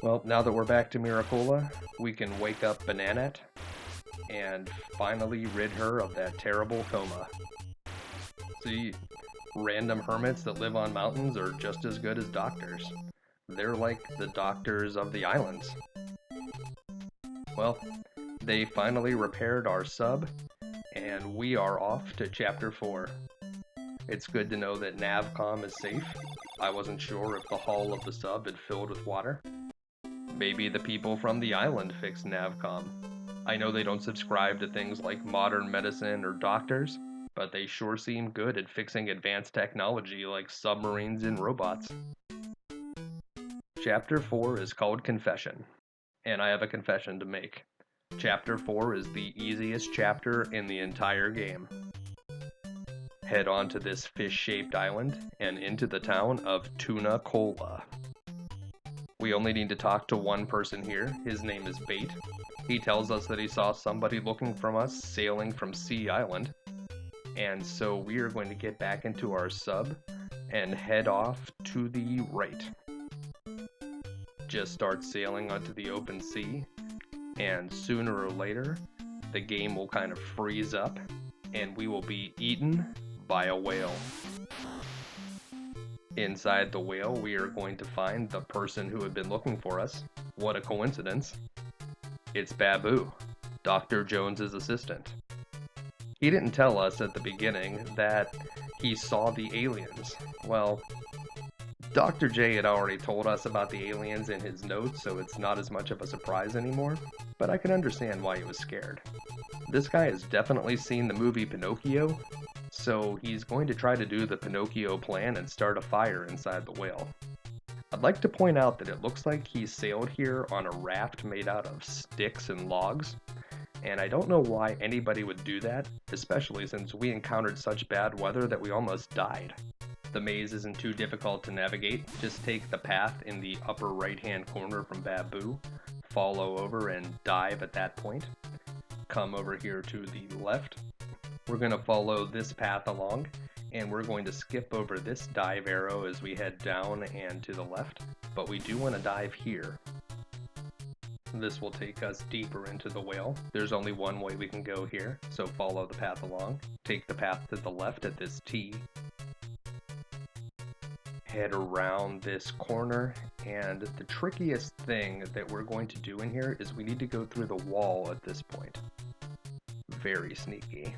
Speaker 1: Well, now that we're back to Miracola, we can wake up Bananette and finally rid her of that terrible coma. See, random hermits that live on mountains are just as good as doctors. They're like the doctors of the islands. Well, they finally repaired our sub, and we are off to Chapter 4. It's good to know that Navcom is safe. I wasn't sure if the hull of the sub had filled with water. Maybe the people from the island fixed Navcom. I know they don't subscribe to things like modern medicine or doctors, but they sure seem good at fixing advanced technology like submarines and robots. Chapter 4 is called Confession, and I have a confession to make. Chapter 4 is the easiest chapter in the entire game. Head on to this fish-shaped island and into the town of Tuna Cola. We only need to talk to one person here. His name is Bait. He tells us that he saw somebody looking from us sailing from Sea Island, and so we are going to get back into our sub and head off to the right. Just start sailing onto the open sea, and sooner or later, the game will kind of freeze up, and we will be eaten by a whale. Inside the whale, we are going to find the person who had been looking for us. What a coincidence. It's Babu, Dr. Jones's assistant. He didn't tell us at the beginning that he saw the aliens. Well, Dr. J had already told us about the aliens in his notes, so it's not as much of a surprise anymore, but I can understand why he was scared. This guy has definitely seen the movie Pinocchio, so he's going to try to do the Pinocchio plan and start a fire inside the whale. I'd like to point out that it looks like he sailed here on a raft made out of sticks and logs, and I don't know why anybody would do that, especially since we encountered such bad weather that we almost died. The maze isn't too difficult to navigate. Just take the path in the upper right-hand corner from Baboo, follow over and dive at that point. Come over here to the left. We're going to follow this path along, and we're going to skip over this dive arrow as we head down and to the left, but we do want to dive here. This will take us deeper into the whale. There's only one way we can go here, so follow the path along. Take the path to the left at this T. Head around this corner, and the trickiest thing that we're going to do in here is we need to go through the wall at this point. Very sneaky.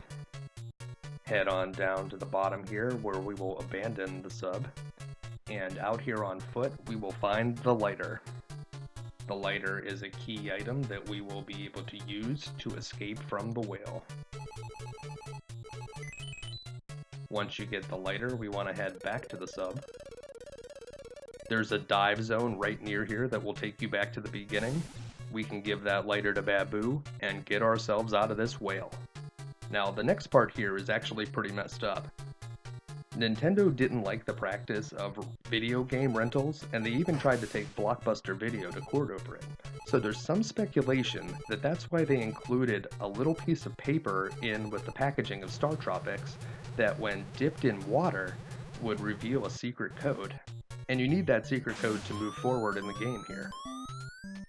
Speaker 1: Head on down to the bottom here where we will abandon the sub, and out here on foot we will find the lighter. The lighter is a key item that we will be able to use to escape from the whale. Once you get the lighter, we want to head back to the sub. There's a dive zone right near here that will take you back to the beginning. We can give that lighter to Baboo and get ourselves out of this whale. Now, the next part here is actually pretty messed up. Nintendo didn't like the practice of video game rentals, and they even tried to take Blockbuster Video to court over it. So there's some speculation that that's why they included a little piece of paper in with the packaging of StarTropics that when dipped in water would reveal a secret code. And you need that secret code to move forward in the game here.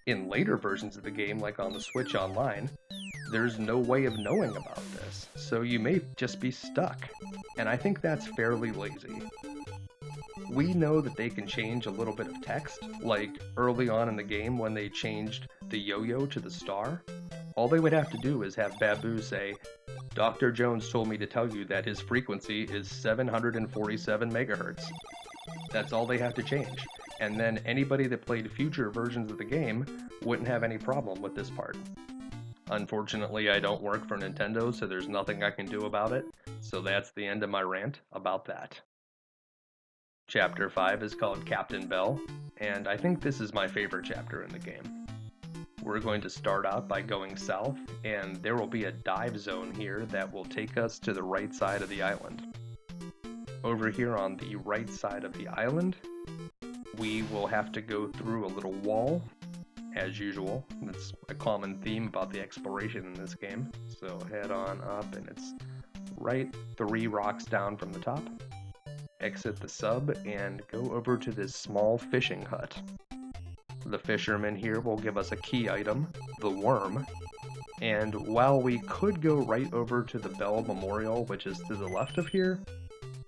Speaker 1: In later versions of the game, like on the Switch Online, there's no way of knowing about this, so you may just be stuck. And I think that's fairly lazy. We know that they can change a little bit of text, like early on in the game when they changed the yo-yo to the star. All they would have to do is have Baboo say, "Dr. Jones told me to tell you that his frequency is 747 megahertz. That's all they have to change, and then anybody that played future versions of the game wouldn't have any problem with this part. Unfortunately, I don't work for Nintendo, so there's nothing I can do about it, so that's the end of my rant about that. Chapter 5 is called Captain Bell, and I think this is my favorite chapter in the game. We're going to start out by going south, and there will be a dive zone here that will take us to the right side of the island. Over here on the right side of the island, we will have to go through a little wall, as usual. That's a common theme about the exploration in this game. So head on up, and it's right 3 rocks down from the top. Exit the sub and go over to this small fishing hut. The fisherman here will give us a key item, the worm. And while we could go right over to the Bell Memorial, which is to the left of here,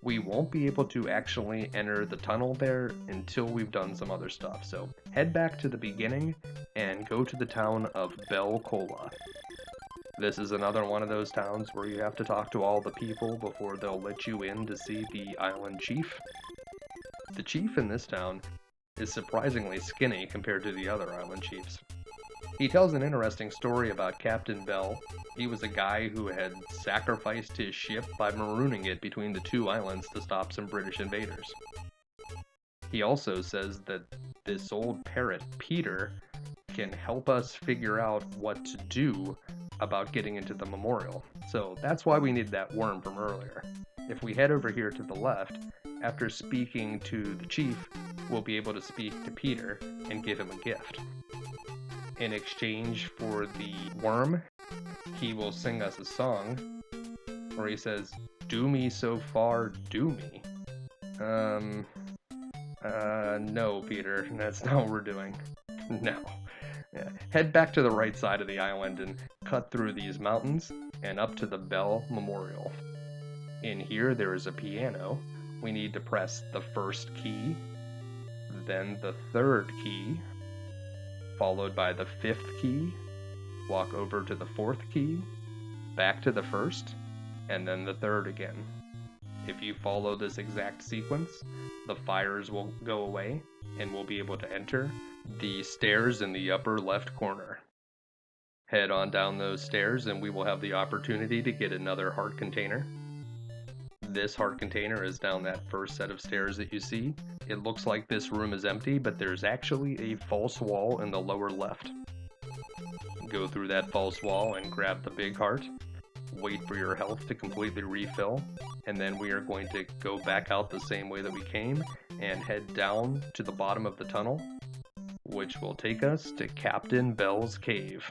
Speaker 1: we won't be able to actually enter the tunnel there until we've done some other stuff. So head back to the beginning and go to the town of Bell Cola. This is another one of those towns where you have to talk to all the people before they'll let you in to see the island chief. The chief in this town is surprisingly skinny compared to the other island chiefs. He tells an interesting story about Captain Bell. He was a guy who had sacrificed his ship by marooning it between the 2 islands to stop some British invaders. He also says that this old parrot, Peter, can help us figure out what to do about getting into the memorial. So that's why we need that worm from earlier. If we head over here to the left, after speaking to the chief, we'll be able to speak to Peter and give him a gift. In exchange for the worm, he will sing us a song where he says, "Do me so far, do me." No, Peter, that's not what we're doing. No. Yeah. Head back to the right side of the island and cut through these mountains and up to the Bell Memorial. In here, there is a piano. We need to press the 1st key, then the 3rd key, followed by the 5th key, walk over to the 4th key, back to the 1st, and then the 3rd again. If you follow this exact sequence, the fires will go away, and we'll be able to enter the stairs in the upper left corner. Head on down those stairs, and we will have the opportunity to get another heart container. This heart container is down that first set of stairs that you see. It looks like this room is empty, but there's actually a false wall in the lower left. Go through that false wall and grab the big heart. Wait for your health to completely refill, and then we are going to go back out the same way that we came and head down to the bottom of the tunnel, which will take us to Captain Bell's Cave.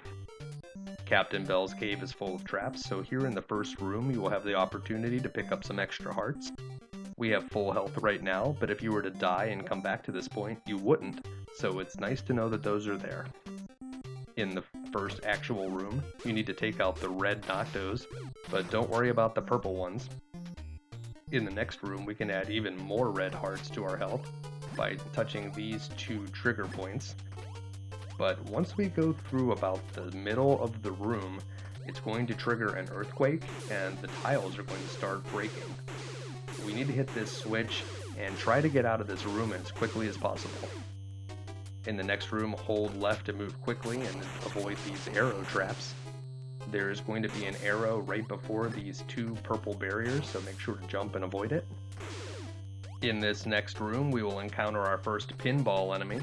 Speaker 1: Captain Bell's Cave is full of traps, so here in the first room you will have the opportunity to pick up some extra hearts. We have full health right now, but if you were to die and come back to this point, you wouldn't, so it's nice to know that those are there. In the first actual room, you need to take out the red Noctos, but don't worry about the purple ones. In the next room, we can add even more red hearts to our health by touching these 2 trigger points. But once we go through about the middle of the room, it's going to trigger an earthquake and the tiles are going to start breaking. We need to hit this switch and try to get out of this room as quickly as possible. In the next room, hold left to move quickly and avoid these arrow traps. There's going to be an arrow right before these 2 purple barriers, so make sure to jump and avoid it. In this next room, we will encounter our first pinball enemy.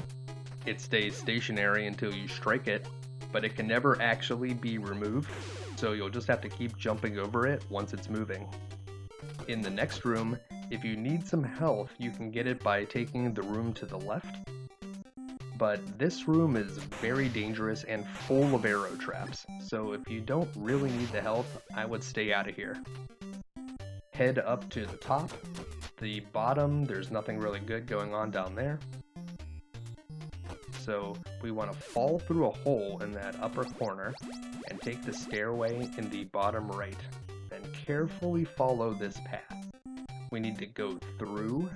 Speaker 1: It stays stationary until you strike it, but it can never actually be removed, so you'll just have to keep jumping over it once it's moving. In the next room, if you need some health, you can get it by taking the room to the left. But this room is very dangerous and full of arrow traps, so if you don't really need the health, I would stay out of here. Head up to the top. The bottom, there's nothing really good going on down there. So we want to fall through a hole in that upper corner and take the stairway in the bottom right. Then carefully follow this path. We need to go through,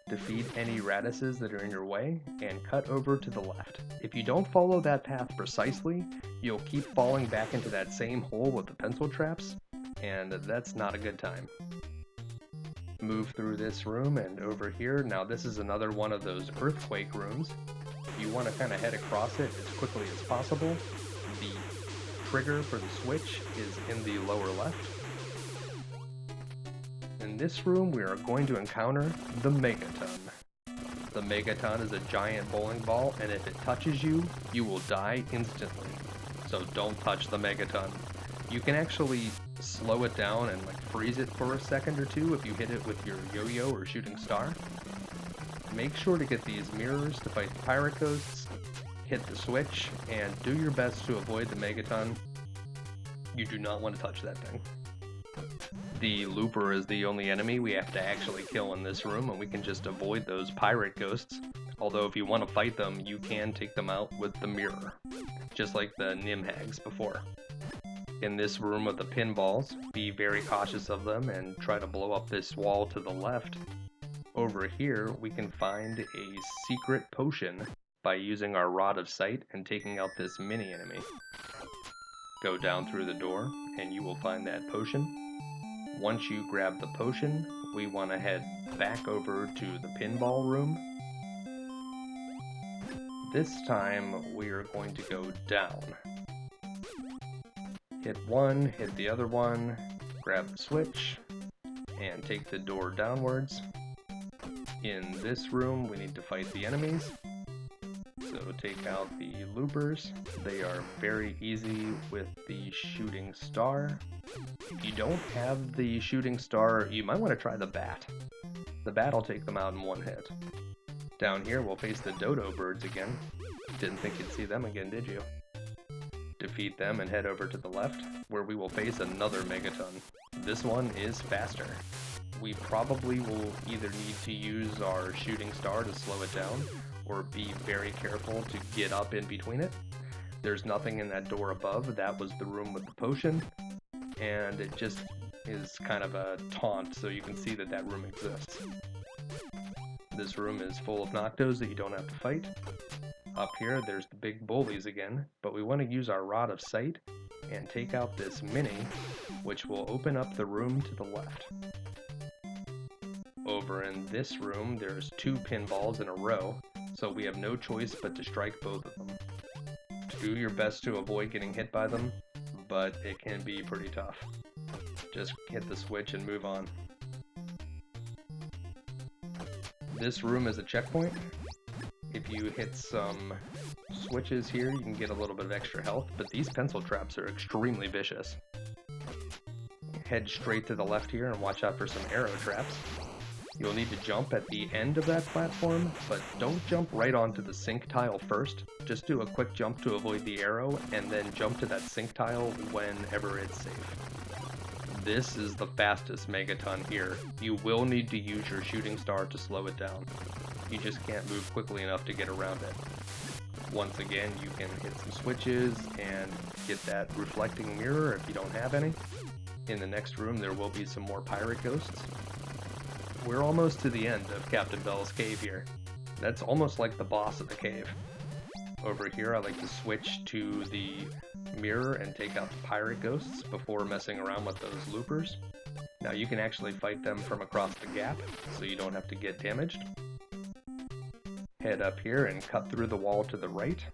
Speaker 1: defeat any Rattuses that are in your way, and cut over to the left. If you don't follow that path precisely, you'll keep falling back into that same hole with the pencil traps, and that's not a good time. Move through this room and over here. Now this is another one of those earthquake rooms. You want to kind of head across it as quickly as possible. The trigger for the switch is in the lower left. In this room, we are going to encounter the Megaton. The Megaton is a giant bowling ball, and if it touches you, you will die instantly. So don't touch the Megaton. You can actually slow it down and freeze it for a second or 2 if you hit it with your yo-yo or shooting star. Make sure to get these mirrors to fight the pirate ghosts, hit the switch, and do your best to avoid the Megaton. You do not want to touch that thing. The Looper is the only enemy we have to actually kill in this room, and we can just avoid those pirate ghosts. Although if you want to fight them, you can take them out with the mirror, just like the Nimhags before. In this room with the pinballs, be very cautious of them and try to blow up this wall to the left. Over here, we can find a secret potion by using our Rod of Sight and taking out this mini enemy. Go down through the door, and you will find that potion. Once you grab the potion, we want to head back over to the pinball room. This time, we are going to go down. Hit one, hit the other one, grab the switch, and take the door downwards. In this room, we need to fight the enemies. So take out the loopers. They are very easy with the shooting star. If you don't have the shooting star, you might want to try the bat. The bat will take them out in one hit. Down here, we'll face the Dodo Birds again. Didn't think you'd see them again, did you? Defeat them and head over to the left, where we will face another Megaton. This one is faster. We probably will either need to use our shooting star to slow it down, or be very careful to get up in between it. There's nothing in that door above. That was the room with the potion, and it just is kind of a taunt, so you can see that that room exists. This room is full of Noctos that you don't have to fight. Up here, there's the big bullies again, but we want to use our Rod of Sight and take out this mini, which will open up the room to the left. Over in this room, there's 2 pinballs in a row, so we have no choice but to strike both of them. Do your best to avoid getting hit by them, but it can be pretty tough. Just hit the switch and move on. This room is a checkpoint. If you hit some switches here, you can get a little bit of extra health, but these pencil traps are extremely vicious. head straight to the left here and watch out for some arrow traps. You'll need to jump at the end of that platform, but don't jump right onto the sink tile first. Just do a quick jump to avoid the arrow, and then jump to that sink tile whenever it's safe. This is the fastest Megaton here. You will need to use your shooting star to slow it down. You just can't move quickly enough to get around it. Once again, you can hit some switches and get that reflecting mirror if you don't have any. In the next room, there will be some more pirate ghosts. We're almost to the end of Captain Bell's cave here. That's almost like the boss of the cave. Over here, I like to switch to the mirror and take out the pirate ghosts before messing around with those loopers. Now you can actually fight them from across the gap, so you don't have to get damaged. Head up here and cut through the wall to the right.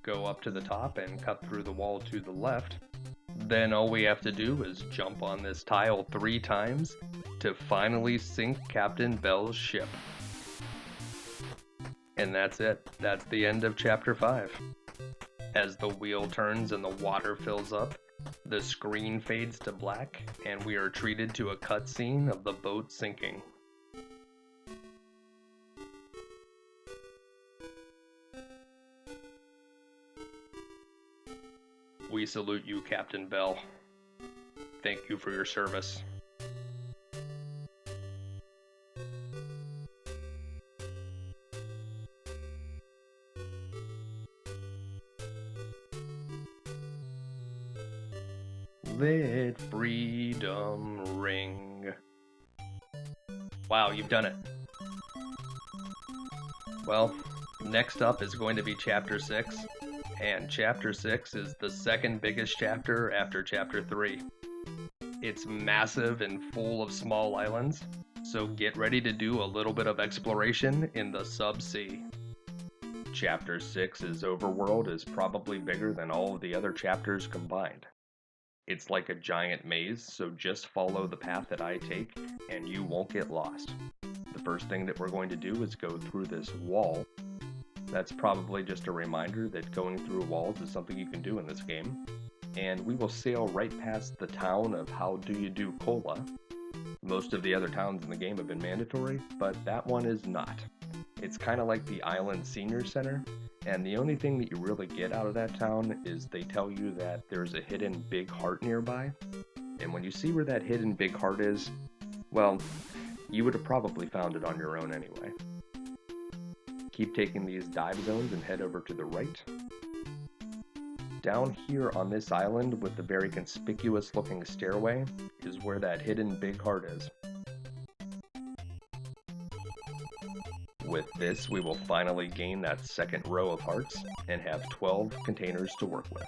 Speaker 1: Go up to the top and cut through the wall to the left. Then all we have to do is jump on this tile 3 times to finally sink Captain Bell's ship. And that's it. That's the end of Chapter 5. As the wheel turns and the water fills up, the screen fades to black, and we are treated to a cutscene of the boat sinking. We salute you, Captain Bell. Thank you for your service. Let freedom ring. Wow, you've done it. Well, next up is going to be Chapter 6. And Chapter 6 is the second biggest chapter after Chapter 3. It's massive and full of small islands, so get ready to do a little bit of exploration in the sub-sea. Chapter 6's overworld is probably bigger than all of the other chapters combined. It's like a giant maze, so just follow the path that I take, and you won't get lost. The first thing that we're going to do is go through this wall. That's probably just a reminder that going through walls is something you can do in this game. And we will sail right past the town of How Do You Do Cola. Most of the other towns in the game have been mandatory, but that one is not. It's kind of like the Island Senior Center, and the only thing that you really get out of that town is they tell you that there's a hidden big heart nearby. And when you see where that hidden big heart is, well, you would have probably found it on your own anyway. Keep taking these dive zones and head over to the right. Down here on this island with the very conspicuous looking stairway is where that hidden big heart is. With this, we will finally gain that second row of hearts and have 12 containers to work with.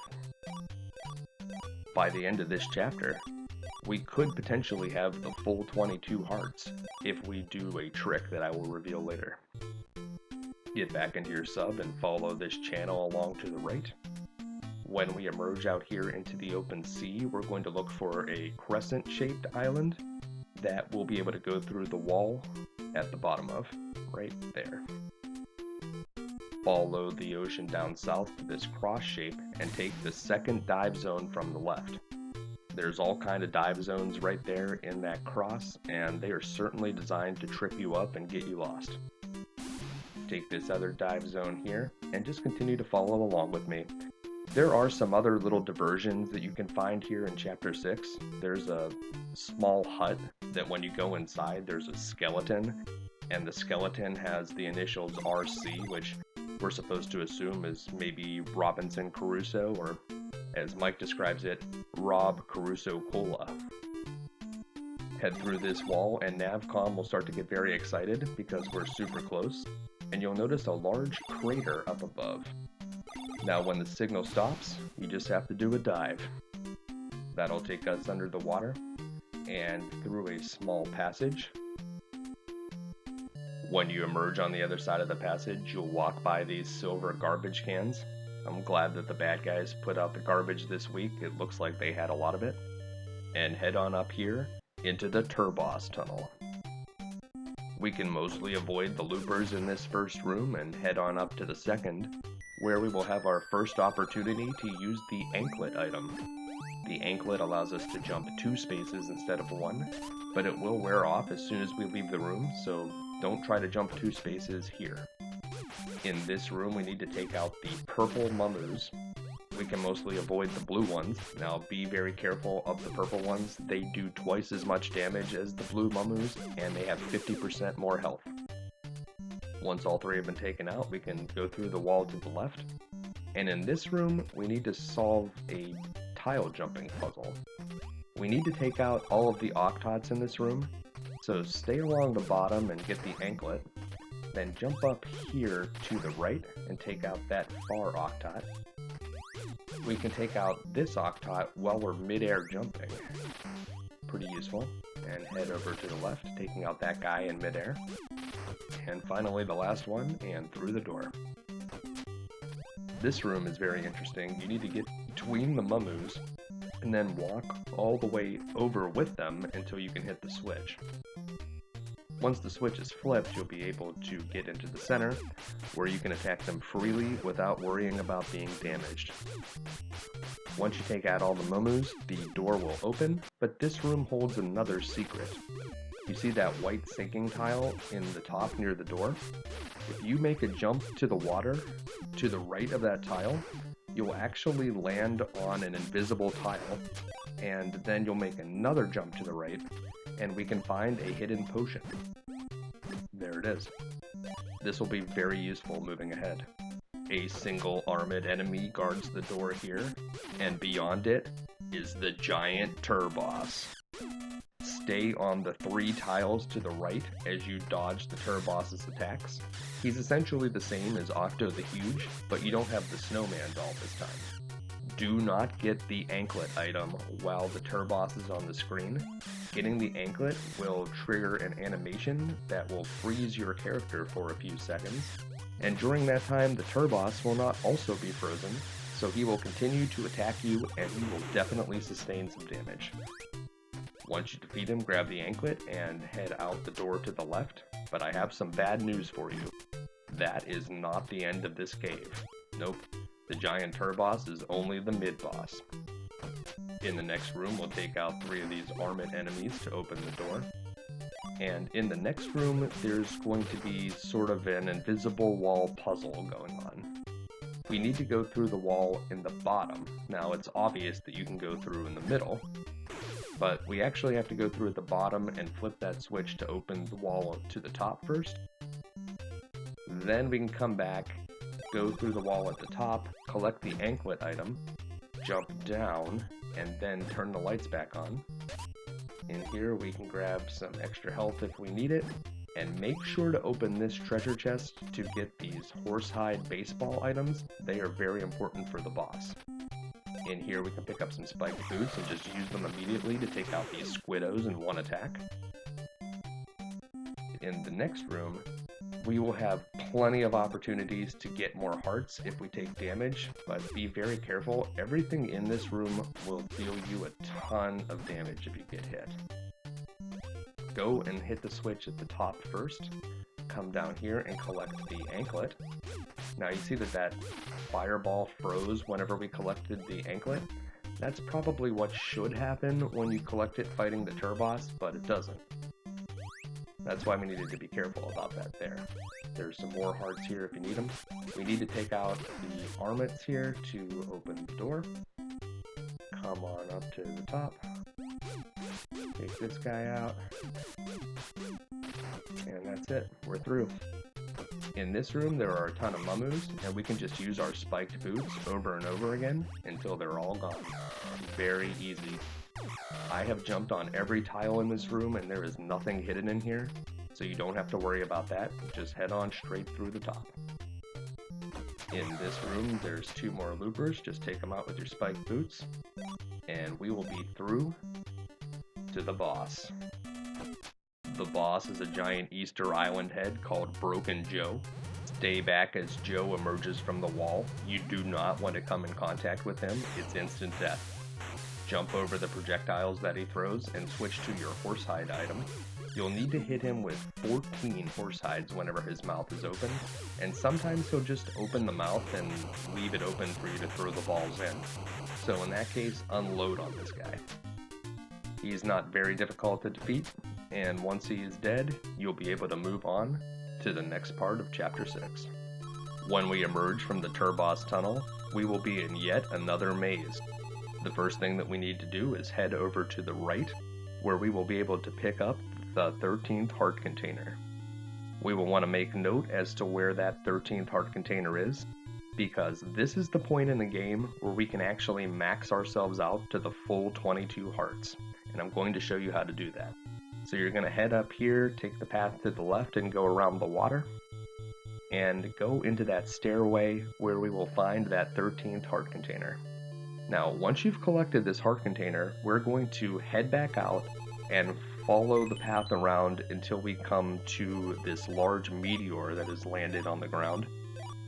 Speaker 1: By the end of this chapter, we could potentially have the full 22 hearts if we do a trick that I will reveal later. Get back into your sub and follow this channel along to the right. When we emerge out here into the open sea, we're going to look for a crescent-shaped island that we'll be able to go through the wall at the bottom of, right there. Follow the ocean down south to this cross shape and take the second dive zone from the left. There's all kind of dive zones right there in that cross, and they are certainly designed to trip you up and get you lost. Take this other dive zone here, and just continue to follow along with me. There are some other little diversions that you can find here in Chapter 6. There's a small hut that when you go inside, there's a skeleton, and the skeleton has the initials RC, which we're supposed to assume is maybe Robinson Crusoe, or as Mike describes it, Rob Crusoe Cola. Head through this wall, and Navcom will start to get very excited because we're super close. And you'll notice a large crater up above. Now when the signal stops, you just have to do a dive. That'll take us under the water and through a small passage. When you emerge on the other side of the passage, you'll walk by these silver garbage cans. I'm glad that the bad guys put out the garbage this week. It looks like they had a lot of it. And head on up here into the Turboss tunnel. We can mostly avoid the loopers in this first room and head on up to the second, where we will have our first opportunity to use the anklet item.
Speaker 3: The anklet allows us to jump 2 spaces instead of 1, but it will wear off as soon as we leave the room, so don't try to jump 2 spaces here. In this room, we need to take out the purple mummers. We can mostly avoid the blue ones. Now be very careful of the purple ones. They do twice as much damage as the blue mummers, and they have 50% more health. Once all 3 have been taken out, we can go through the wall to the left. And in this room, we need to solve a tile jumping puzzle. We need to take out all of the octots in this room, so stay along the bottom and get the anklet, then jump up here to the right and take out that far octot. We can take out this octot while we're mid-air jumping. Pretty useful. And head over to the left, taking out that guy in mid-air. And finally the last one, and through the door. This room is very interesting. You need to get between the mummus and then walk all the way over with them until you can hit the switch. Once the switch is flipped, you'll be able to get into the center, where you can attack them freely without worrying about being damaged. Once you take out all the mummus, the door will open, but this room holds another secret. You see that white sinking tile in the top near the door? If you make a jump to the water, to the right of that tile, you'll actually land on an invisible tile, and then you'll make another jump to the right, and we can find a hidden potion. There it is. This will be very useful moving ahead. A single armored enemy guards the door here, and beyond it is the giant Turboss. Stay on the 3 tiles to the right as you dodge the Turboss's attacks. He's essentially the same as Octo the Huge, but you don't have the snowman doll this time. Do not get the anklet item while the Turboss is on the screen. Getting the anklet will trigger an animation that will freeze your character for a few seconds, and during that time the Turboss will not also be frozen, so he will continue to attack you and he will definitely sustain some damage. Once you defeat him, grab the anklet and head out the door to the left, but I have some bad news for you. That is not the end of this cave. Nope. The giant Turboss is only the mid-boss. In the next room, we'll take out 3 of these armored enemies to open the door. And in the next room, there's going to be sort of an invisible wall puzzle going on. We need to go through the wall in the bottom. Now, it's obvious that you can go through in the middle, but we actually have to go through at the bottom and flip that switch to open the wall to the top first. Then we can come back, go through the wall at the top, collect the anklet item, jump down, and then turn the lights back on. In here we can grab some extra health if we need it, and make sure to open this treasure chest to get these horsehide baseball items. They are very important for the boss. In here we can pick up some spiked boots and just use them immediately to take out these squiddos in one attack. In the next room, we will have plenty of opportunities to get more hearts if we take damage, but be very careful. Everything in this room will deal you a ton of damage if you get hit. Go and hit the switch at the top first, come down here and collect the anklet. Now you see that fireball froze whenever we collected the anklet. That's probably what should happen when you collect it fighting the Turboss, but it doesn't. That's why we needed to be careful about that there. There's some more hearts here if you need them. We need to take out the armets here to open the door. Come on up to the top. Take this guy out. And that's it. We're through. In this room there are a ton of mummus, and we can just use our spiked boots over and over again until they're all gone. Very easy. I have jumped on every tile in this room and there is nothing hidden in here, so you don't have to worry about that. Just head on straight through the top. In this room there's 2 more loopers. Just take them out with your spiked boots, and we will be through to the boss. The boss is a giant Easter Island head called Broken Joe. Stay back as Joe emerges from the wall. You do not want to come in contact with him. It's instant death. Jump over the projectiles that he throws and switch to your horsehide item. You'll need to hit him with 14 horse hides whenever his mouth is open, and sometimes he'll just open the mouth and leave it open for you to throw the balls in. So in that case, unload on this guy. He's not very difficult to defeat, and once he is dead, you'll be able to move on to the next part of Chapter 6. When we emerge from the Turboss Tunnel, we will be in yet another maze. The first thing that we need to do is head over to the right, where we will be able to pick up the 13th heart container. We will want to make note as to where that 13th heart container is, because this is the point in the game where we can actually max ourselves out to the full 22 hearts, and I'm going to show you how to do that. So you're going to head up here, take the path to the left and go around the water, and go into that stairway where we will find that 13th heart container. Now, once you've collected this heart container, we're going to head back out and follow the path around until we come to this large meteor that has landed on the ground.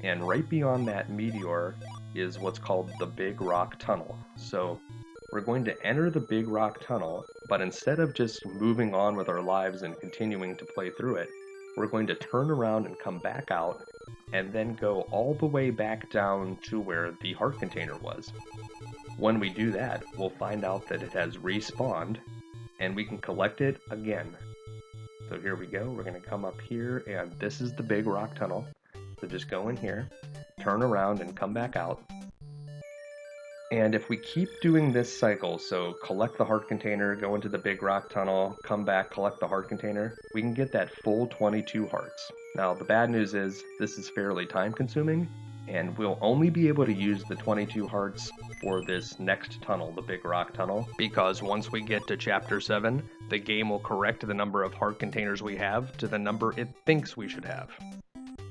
Speaker 3: And right beyond that meteor is what's called the Big Rock Tunnel. So we're going to enter the Big Rock Tunnel, but instead of just moving on with our lives and continuing to play through it, we're going to turn around and come back out, and then go all the way back down to where the heart container was. When we do that, we'll find out that it has respawned, and we can collect it again. So here we go, we're going to come up here, and this is the Big Rock Tunnel. So just go in here, turn around and come back out. And if we keep doing this cycle, so collect the heart container, go into the Big Rock Tunnel, come back, collect the heart container, we can get that full 22 hearts. Now the bad news is, this is fairly time consuming, and we'll only be able to use the 22 hearts for this next tunnel, the Big Rock Tunnel, because once we get to Chapter 7, the game will correct the number of heart containers we have to the number it thinks we should have.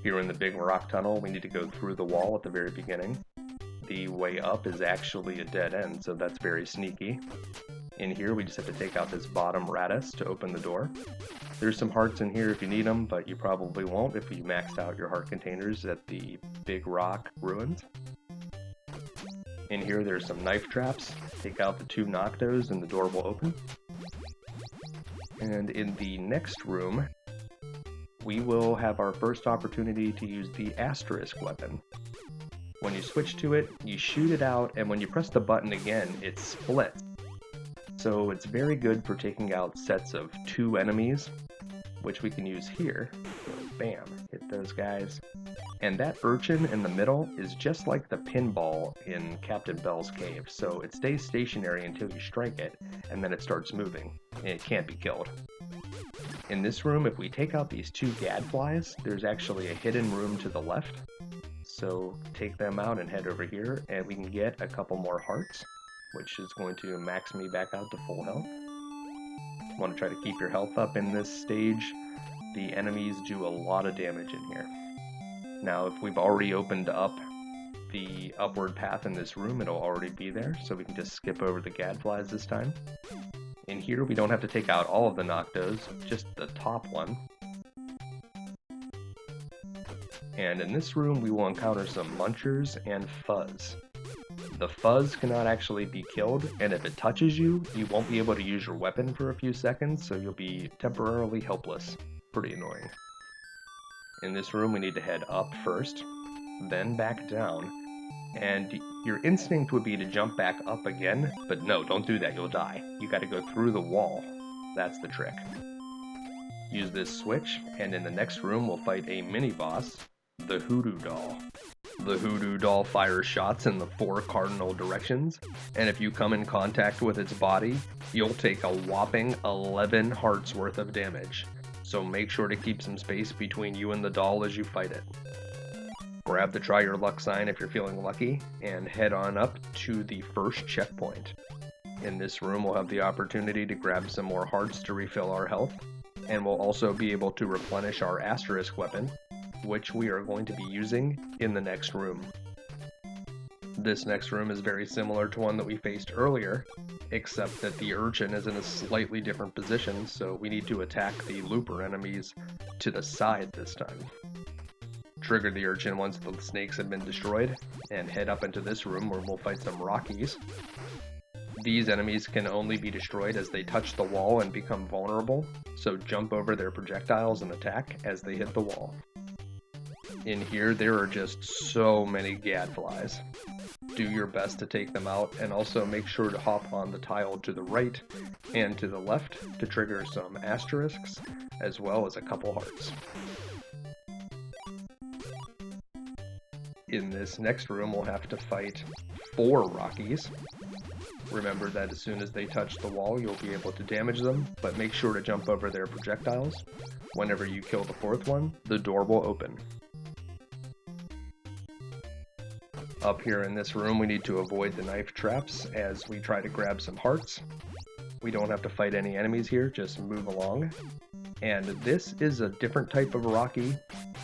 Speaker 3: Here in the Big Rock Tunnel, we need to go through the wall at the very beginning. The way up is actually a dead end, so that's very sneaky. In here, we just have to take out this bottom Rattus to open the door. There's some hearts in here if you need them, but you probably won't if you maxed out your heart containers at the Big Rock Ruins. In here, there's some knife traps. Take out the 2 Noctos and the door will open. And in the next room, we will have our first opportunity to use the asterisk weapon. When you switch to it, you shoot it out, and when you press the button again, it splits. So it's very good for taking out sets of 2 enemies, which we can use here. So bam, hit those guys. And that urchin in the middle is just like the pinball in Captain Bell's cave, so it stays stationary until you strike it, and then it starts moving, and it can't be killed. In this room, if we take out these 2 gadflies, there's actually a hidden room to the left. So take them out and head over here, and we can get a couple more hearts, which is going to max me back out to full health. Want to try to keep your health up in this stage. The enemies do a lot of damage in here. Now, if we've already opened up the upward path in this room, it'll already be there, so we can just skip over the gadflies this time. In here, we don't have to take out all of the Noctos, just the top one. And in this room, we will encounter some Munchers and Fuzz. The Fuzz cannot actually be killed, and if it touches you, you won't be able to use your weapon for a few seconds, so you'll be temporarily helpless. Pretty annoying. In this room, we need to head up first, then back down, and your instinct would be to jump back up again, but no, don't do that, you'll die. You gotta go through the wall. That's the trick. Use this switch, and in the next room, we'll fight a mini-boss, the Hoodoo Doll. The Hoodoo Doll fires shots in the 4 cardinal directions, and if you come in contact with its body, you'll take a whopping 11 hearts worth of damage. So make sure to keep some space between you and the doll as you fight it. Grab the try your luck sign if you're feeling lucky, and head on up to the first checkpoint. In this room, we'll have the opportunity to grab some more hearts to refill our health, and we'll also be able to replenish our asterisk weapon, which we are going to be using in the next room. This next room is very similar to one that we faced earlier, except that the urchin is in a slightly different position, so we need to attack the looper enemies to the side this time. Trigger the urchin once the snakes have been destroyed, and head up into this room where we'll fight some Rockies. These enemies can only be destroyed as they touch the wall and become vulnerable, so jump over their projectiles and attack as they hit the wall. In here, there are just so many gadflies. Do your best to take them out, and also make sure to hop on the tile to the right and to the left to trigger some asterisks, as well as a couple hearts. In this next room, we'll have to fight 4 Rockies. Remember that as soon as they touch the wall, you'll be able to damage them, but make sure to jump over their projectiles. Whenever you kill the 4th one, the door will open. Up here in this room, we need to avoid the knife traps as we try to grab some hearts. We don't have to fight any enemies here, just move along. And this is a different type of Rocky.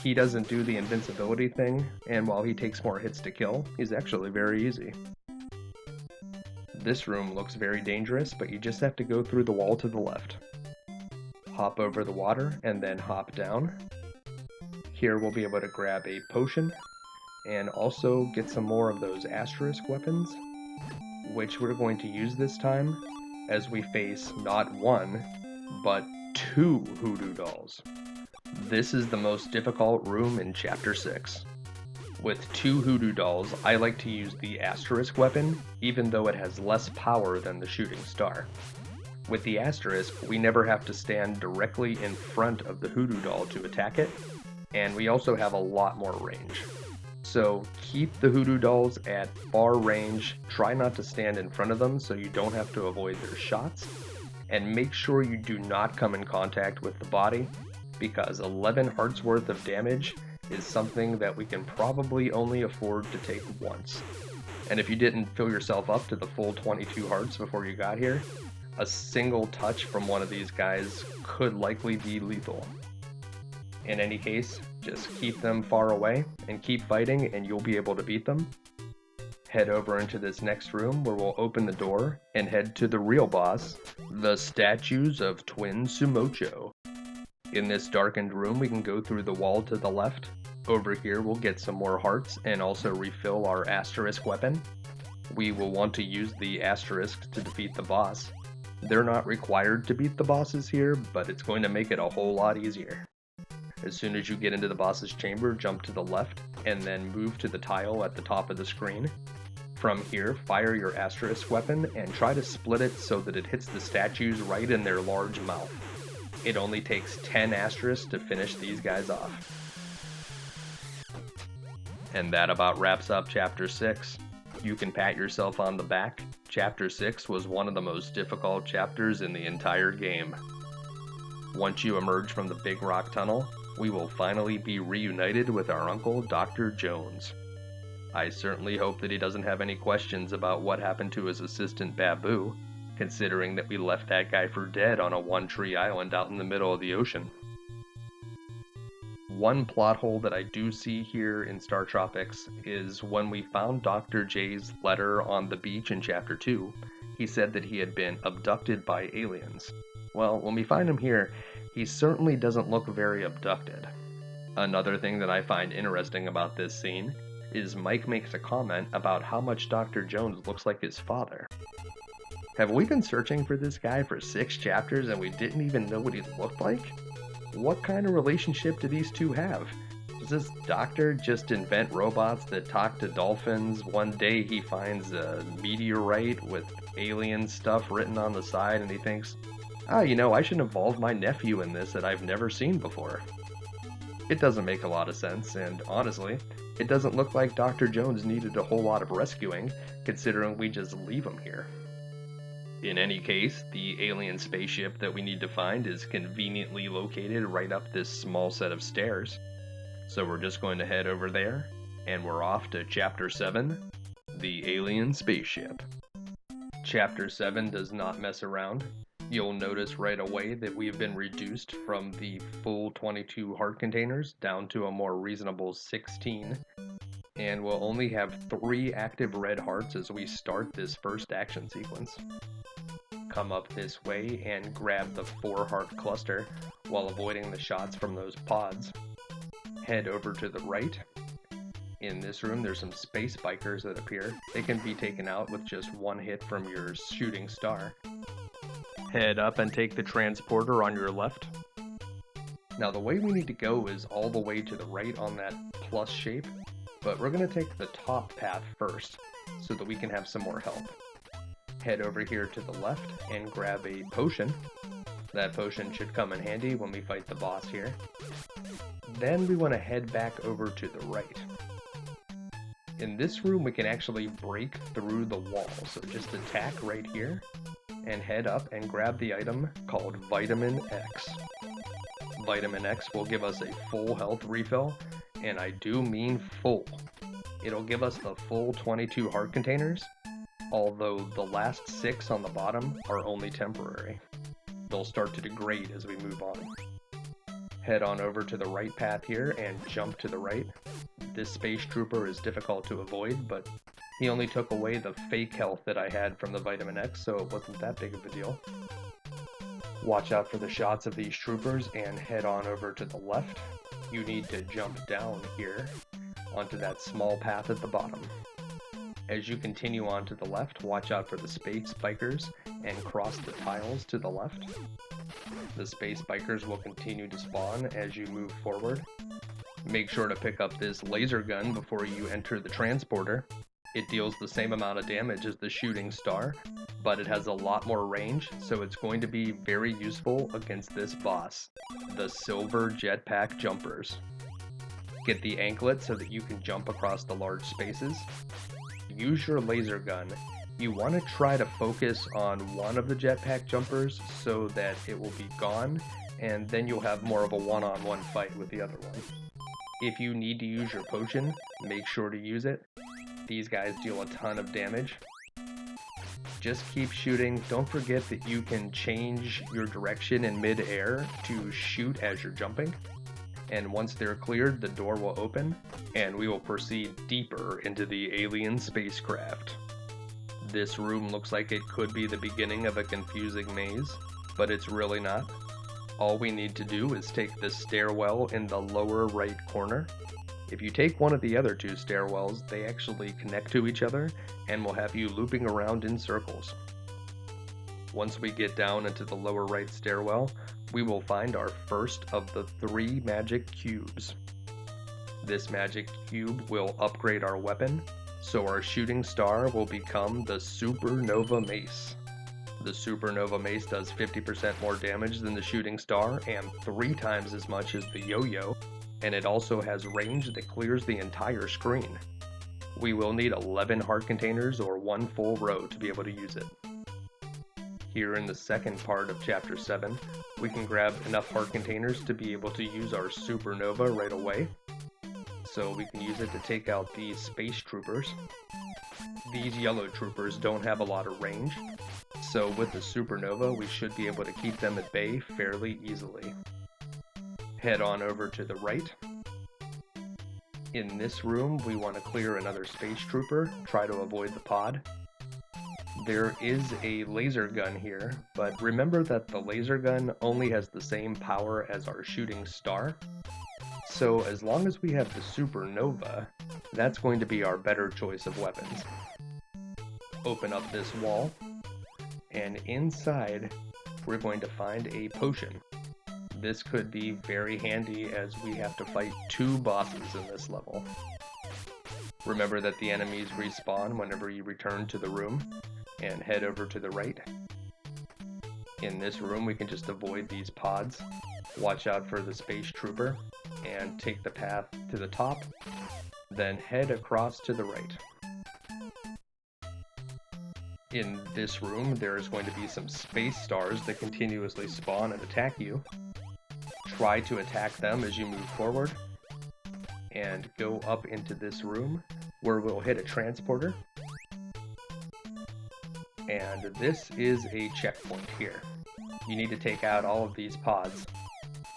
Speaker 3: He doesn't do the invincibility thing, and while he takes more hits to kill, he's actually very easy. This room looks very dangerous, but you just have to go through the wall to the left. Hop over the water, and then hop down. Here we'll be able to grab a potion, and also get some more of those asterisk weapons, which we're going to use this time as we face not 1, but 2 hoodoo dolls. This is the most difficult room in Chapter 6. With 2 hoodoo dolls, I like to use the asterisk weapon, even though it has less power than the shooting star. With the asterisk, we never have to stand directly in front of the hoodoo doll to attack it, and we also have a lot more range. So keep the hoodoo dolls at far range, try not to stand in front of them so you don't have to avoid their shots, and make sure you do not come in contact with the body, because 11 hearts worth of damage is something that we can probably only afford to take once. And if you didn't fill yourself up to the full 22 hearts before you got here, a single touch from one of these guys could likely be lethal. In any case, just keep them far away and keep fighting and you'll be able to beat them. Head over into this next room where we'll open the door and head to the real boss, the statues of Twin Sumocho. In this darkened room, we can go through the wall to the left. Over here, we'll get some more hearts and also refill our asterisk weapon. We will want to use the asterisk to defeat the boss. They're not required to beat the bosses here, but it's going to make it a whole lot easier. As soon as you get into the boss's chamber, jump to the left, and then move to the tile at the top of the screen. From here, fire your asterisk weapon and try to split it so that it hits the statues right in their large mouth. It only takes 10 asterisks to finish these guys off. And that about wraps up Chapter 6. You can pat yourself on the back. Chapter 6 was one of the most difficult chapters in the entire game. Once you emerge from the Big Rock Tunnel, we will finally be reunited with our uncle, Dr. Jones. I certainly hope that he doesn't have any questions about what happened to his assistant Babu, considering that we left that guy for dead on a one-tree island out in the middle of the ocean. One plot hole that I do see here in StarTropics is when we found Dr. J's letter on the beach in Chapter 2, he said that he had been abducted by aliens. Well, when we find him here, he certainly doesn't look very abducted. Another thing that I find interesting about this scene is Mike makes a comment about how much Dr. Jones looks like his father. Have we been searching for this guy for 6 chapters and we didn't even know what he looked like? What kind of relationship do these two have? Does this doctor just invent robots that talk to dolphins? One day he finds a meteorite with alien stuff written on the side and he thinks, I should involve my nephew in this that I've never seen before. It doesn't make a lot of sense, and honestly, it doesn't look like Dr. Jones needed a whole lot of rescuing, considering we just leave him here. In any case, the alien spaceship that we need to find is conveniently located right up this small set of stairs. So we're just going to head over there, and we're off to Chapter 7, the alien spaceship. Chapter 7 does not mess around. You'll notice right away that we have been reduced from the full 22 heart containers down to a more reasonable 16, and we'll only have 3 active red hearts as we start this first action sequence. Come up this way and grab the 4 heart cluster while avoiding the shots from those pods. Head over to the right,
Speaker 1: In this room, there's some space bikers that appear. They can be taken out with just one hit from your shooting star. Head up and take the transporter on your left. Now the way we need to go is all the way to the right on that plus shape, but we're going to take the top path first so that we can have some more help. Head over here to the left and grab a potion. That potion should come in handy when we fight the boss here. Then we want to head back over to the right. In this room we can actually break through the wall, so just attack right here and head up and grab the item called Vitamin X. Vitamin X will give us a full health refill, and I do mean full. It'll give us the full 22 heart containers, although the last 6 on the bottom are only temporary. They'll start to degrade as we move on. Head on over to the right path here and jump to the right. This space trooper is difficult to avoid, but he only took away the fake health that I had from the Vitamin X, so it wasn't that big of a deal. Watch out for the shots of these troopers and head on over to the left. You need to jump down here onto that small path at the bottom. As you continue on to the left, watch out for the space bikers and cross the tiles to the left. The space bikers will continue to spawn as you move forward. Make sure to pick up this laser gun before you enter the transporter. It deals the same amount of damage as the shooting star, but it has a lot more range, so it's going to be very useful against this boss, the silver jetpack jumpers. Get the anklet so that you can jump across the large spaces. Use your laser gun. You want to try to focus on one of the jetpack jumpers so that it will be gone, and then you'll have more of a one-on-one fight with the other one. If you need to use your potion, make sure to use it. These guys deal a ton of damage. Just keep shooting. Don't forget that you can change your direction in mid-air to shoot as you're jumping. And once they're cleared, the door will open, and we will proceed deeper into the alien spacecraft. This room looks like it could be the beginning of a confusing maze, but it's really not. All we need to do is take the stairwell in the lower right corner. If you take one of the other 2 stairwells, they actually connect to each other and will have you looping around in circles. Once we get down into the lower right stairwell, we will find our first of the 3 magic cubes. This magic cube will upgrade our weapon, so our shooting star will become the Supernova Mace. The Supernova Mace does 50% more damage than the shooting star and 3 times as much as the yo-yo, and it also has range that clears the entire screen. We will need 11 heart containers or 1 full row to be able to use it. Here in the second part of Chapter 7, we can grab enough heart containers to be able to use our Supernova right away. So we can use it to take out these space troopers. These yellow troopers don't have a lot of range, so with the Supernova we should be able to keep them at bay fairly easily. Head on over to the right. In this room we want to clear another space trooper, try to avoid the pod. There is a laser gun here, but remember that the laser gun only has the same power as our shooting star. So as long as we have the Supernova, that's going to be our better choice of weapons. Open up this wall, and inside we're going to find a potion. This could be very handy as we have to fight 2 bosses in this level. Remember that the enemies respawn whenever you return to the room, and head over to the right. In this room we can just avoid these pods. Watch out for the space trooper, and take the path to the top, then head across to the right. In this room there is going to be some space stars that continuously spawn and attack you. Try to attack them as you move forward, and go up into this room where we'll hit a transporter. And this is a checkpoint here. You need to take out all of these pods.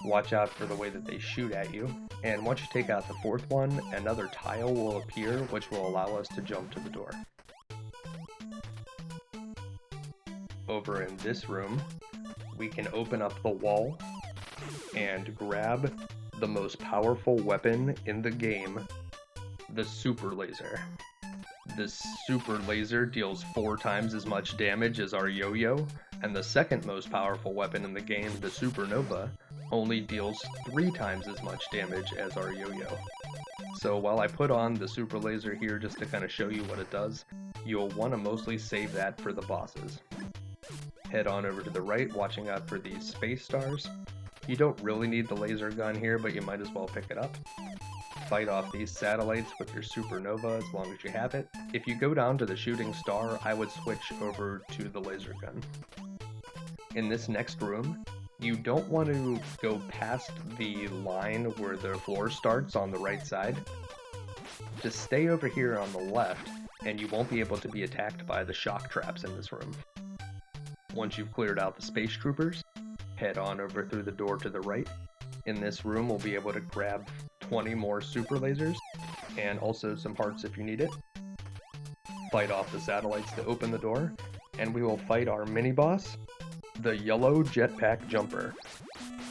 Speaker 1: Watch out for the way that they shoot at you, and once you take out the 4th one, another tile will appear which will allow us to jump to the door. Over in this room, we can open up the wall and grab the most powerful weapon in the game, the super laser. The super laser deals 4 times as much damage as our yo-yo, and the second most powerful weapon in the game, the supernova, only deals 3 times as much damage as our yo-yo. So while I put on the super laser here just to kind of show you what it does, you'll want to mostly save that for the bosses. Head on over to the right, watching out for these space stars. You don't really need the laser gun here, but you might as well pick it up. Fight off these satellites with your supernova as long as you have it. If you go down to the shooting star, I would switch over to the laser gun. In this next room, you don't want to go past the line where the floor starts on the right side. Just stay over here on the left, and you won't be able to be attacked by the shock traps in this room. Once you've cleared out the space troopers, head on over through the door to the right. In this room, we'll be able to grab 20 more super lasers, and also some hearts if you need it. Fight off the satellites to open the door, and we will fight our mini-boss, the yellow jetpack jumper.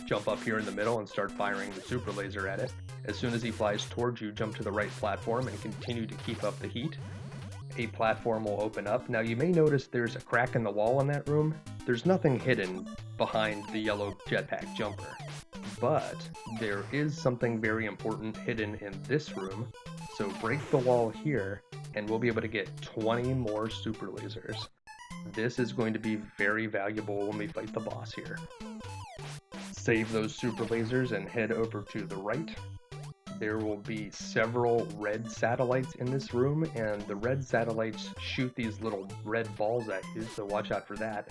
Speaker 1: Jump up here in the middle and start firing the super laser at it. As soon as he flies towards you, jump to the right platform and continue to keep up the heat. A platform will open up. Now you may notice there's a crack in the wall in that room. There's nothing hidden behind the yellow jetpack jumper, but there is something very important hidden in this room. So break the wall here and we'll be able to get 20 more super lasers. This is going to be very valuable when we fight the boss here. Save those super lasers and head over to the right. There will be several red satellites in this room, and the red satellites shoot these little red balls at you, so watch out for that.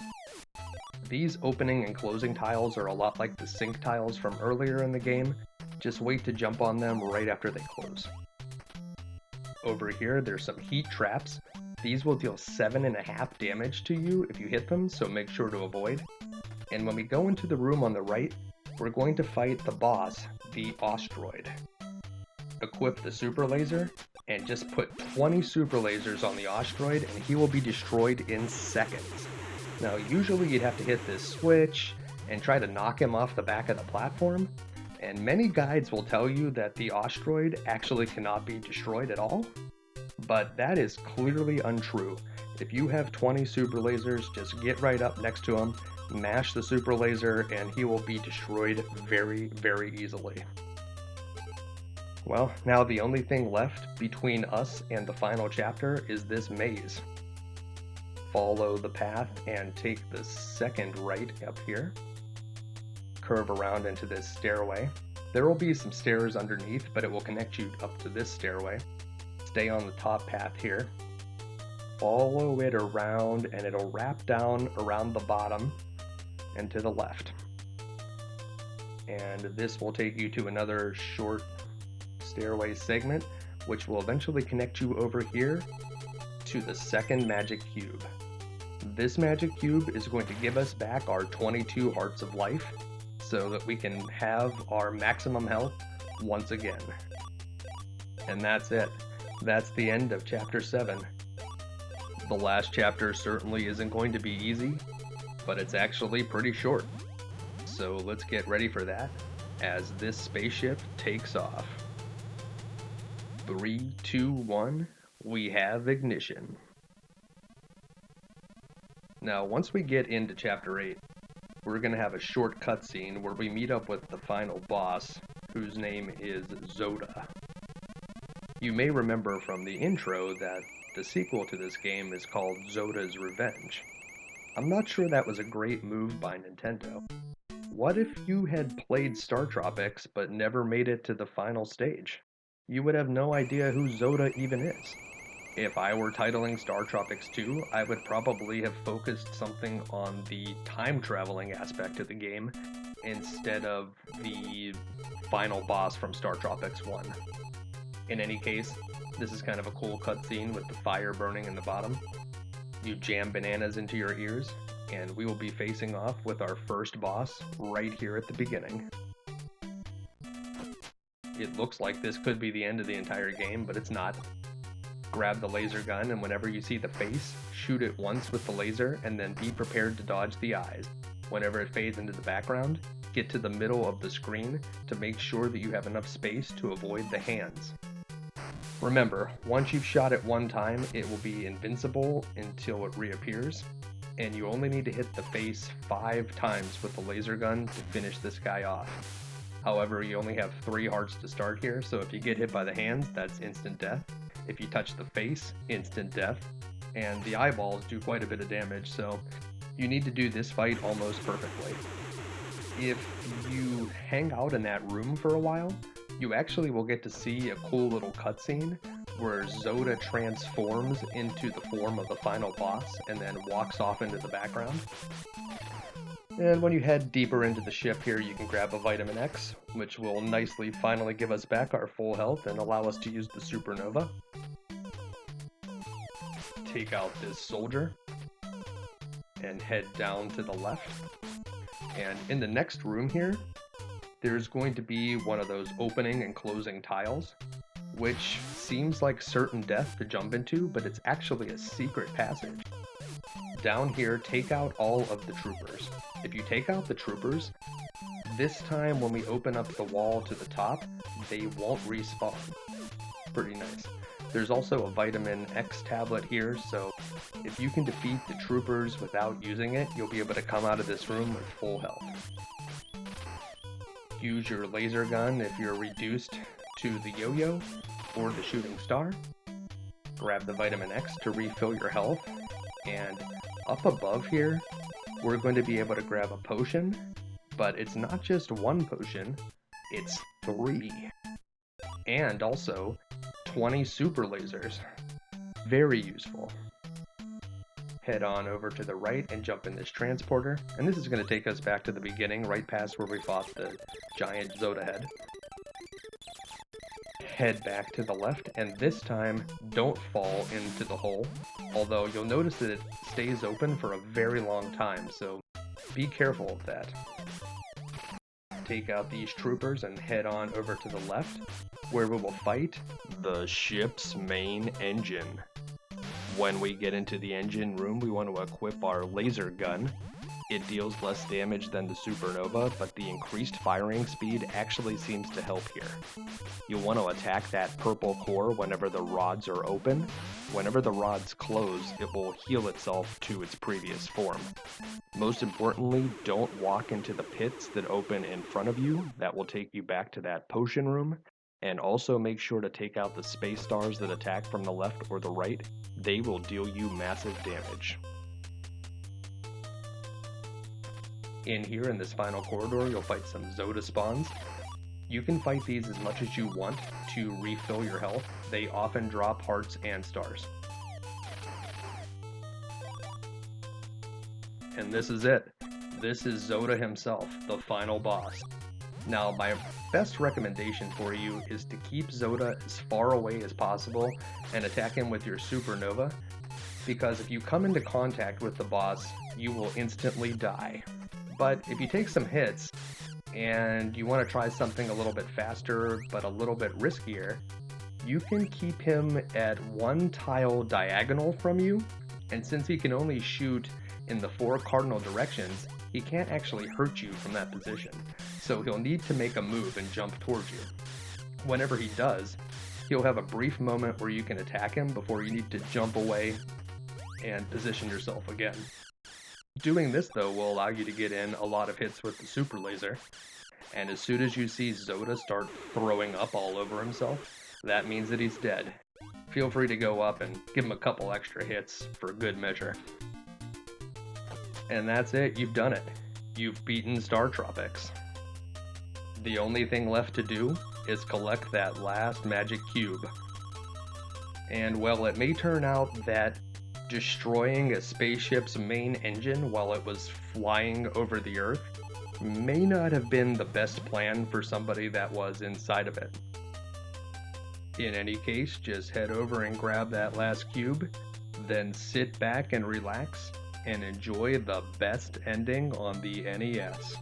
Speaker 1: These opening and closing tiles are a lot like the sync tiles from earlier in the game. Just wait to jump on them right after they close. Over here, there's some heat traps. These will deal 7.5 damage to you if you hit them, so make sure to avoid. And when we go into the room on the right, we're going to fight the boss, the Ostroid. Equip the super laser, and just put 20 super lasers on the Ostroid, and he will be destroyed in seconds. Now, usually you'd have to hit this switch and try to knock him off the back of the platform, and many guides will tell you that the Ostroid actually cannot be destroyed at all, but that is clearly untrue. If you have 20 super lasers, just get right up next to him, mash the super laser, and he will be destroyed very, very easily. Well, now the only thing left between us and the final chapter is this maze. Follow the path and take the second right up here. Curve around into this stairway. There will be some stairs underneath, but it will connect you up to this stairway. Stay on the top path here. Follow it around and it'll wrap down around the bottom and to the left. And this will take you to another short stairway segment, which will eventually connect you over here to the second magic cube. This magic cube is going to give us back our 22 hearts of life so that we can have our maximum health once again. And that's it. That's the end of chapter 7. The last chapter certainly isn't going to be easy, but it's actually pretty short. So let's get ready for that as this spaceship takes off. 3, 2, 1, we have ignition. Now, once we get into Chapter 8, we're going to have a short cutscene where we meet up with the final boss, whose name is Zoda. You may remember from the intro that the sequel to this game is called Zoda's Revenge. I'm not sure that was a great move by Nintendo. What if you had played StarTropics but never made it to the final stage? You would have no idea who Zoda even is. If I were titling StarTropics 2, I would probably have focused something on the time-traveling aspect of the game instead of the final boss from StarTropics 1. In any case, this is kind of a cool cutscene with the fire burning in the bottom. You jam bananas into your ears, and we will be facing off with our first boss right here at the beginning. It looks like this could be the end of the entire game, but it's not. Grab the laser gun, and whenever you see the face, shoot it once with the laser, and then be prepared to dodge the eyes. Whenever it fades into the background, get to the middle of the screen to make sure that you have enough space to avoid the hands. Remember, once you've shot it one time, it will be invincible until it reappears, and you only need to hit the face 5 times with the laser gun to finish this guy off. However, you only have 3 hearts to start here, so if you get hit by the hands, that's instant death. If you touch the face, instant death, and the eyeballs do quite a bit of damage, so you need to do this fight almost perfectly. If you hang out in that room for a while, you actually will get to see a cool little cutscene where Zoda transforms into the form of the final boss and then walks off into the background. And when you head deeper into the ship here, you can grab a Vitamin X, which will nicely finally give us back our full health and allow us to use the Supernova. Take out this soldier and head down to the left. And in the next room here, there's going to be one of those opening and closing tiles, which seems like certain death to jump into, but it's actually a secret passage. Down here, take out all of the troopers. If you take out the troopers, this time when we open up the wall to the top, they won't respawn. Pretty nice. There's also a Vitamin X tablet here, so if you can defeat the troopers without using it, you'll be able to come out of this room with full health. Use your laser gun if you're reduced to the yo-yo or the shooting star. Grab the Vitamin X to refill your health, and up above here, we're going to be able to grab a potion, but it's not just one potion, it's 3. And also 20 super lasers. Very useful. Head on over to the right and jump in this transporter, and this is going to take us back to the beginning, right past where we fought the giant Zoda head. Head back to the left, and this time don't fall into the hole, although you'll notice that it stays open for a very long time, so be careful of that. Take out these troopers and head on over to the left, where we will fight the ship's main engine. When we get into the engine room, we want to equip our laser gun. It deals less damage than the Supernova, but the increased firing speed actually seems to help here. You'll want to attack that purple core whenever the rods are open. Whenever the rods close, it will heal itself to its previous form. Most importantly, don't walk into the pits that open in front of you. That will take you back to that potion room. And also make sure to take out the space stars that attack from the left or the right. They will deal you massive damage. In here in this final corridor, you'll fight some Zoda spawns. You can fight these as much as you want to refill your health. They often drop hearts and stars. And this is it. This is Zoda himself, the final boss. Now, my best recommendation for you is to keep Zoda as far away as possible and attack him with your Supernova, because if you come into contact with the boss, you will instantly die. But if you take some hits, and you want to try something a little bit faster, but a little bit riskier, you can keep him at 1 tile diagonal from you, and since he can only shoot in the 4 cardinal directions, he can't actually hurt you from that position, so he'll need to make a move and jump towards you. Whenever he does, you'll have a brief moment where you can attack him before you need to jump away and position yourself again. Doing this, though, will allow you to get in a lot of hits with the super laser, and as soon as you see Zoda start throwing up all over himself, that means that he's dead. Feel free to go up and give him a couple extra hits for good measure. And that's it, you've done it. You've beaten StarTropics. The only thing left to do is collect that last magic cube. And well, it may turn out that destroying a spaceship's main engine while it was flying over the Earth may not have been the best plan for somebody that was inside of it. In any case, just head over and grab that last cube, then sit back and relax and enjoy the best ending on the NES.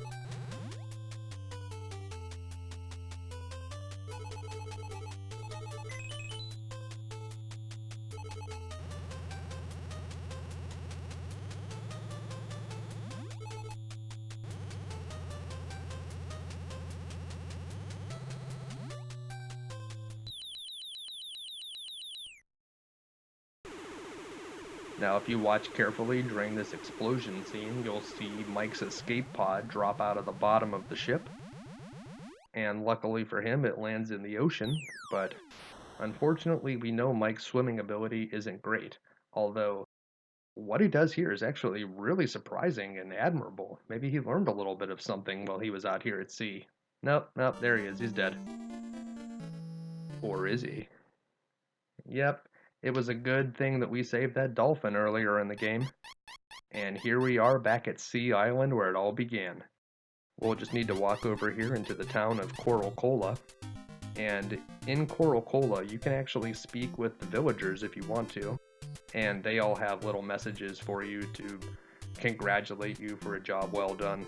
Speaker 3: Now, if you watch carefully during this explosion scene, you'll see Mike's escape pod drop out of the bottom of the ship. And luckily for him, it lands in the ocean, but unfortunately, we know Mike's swimming ability isn't great, although what he does here is actually really surprising and admirable. Maybe he learned a little bit of something while he was out here at sea. Nope, there he is, he's dead. Or is he? Yep, it was a good thing that we saved that dolphin earlier in the game. And here we are back at Sea Island where it all began. We'll just need to walk over here into the town of Coral Cola. And in Coral Cola, you can actually speak with the villagers if you want to. And they all have little messages for you to congratulate you for a job well done.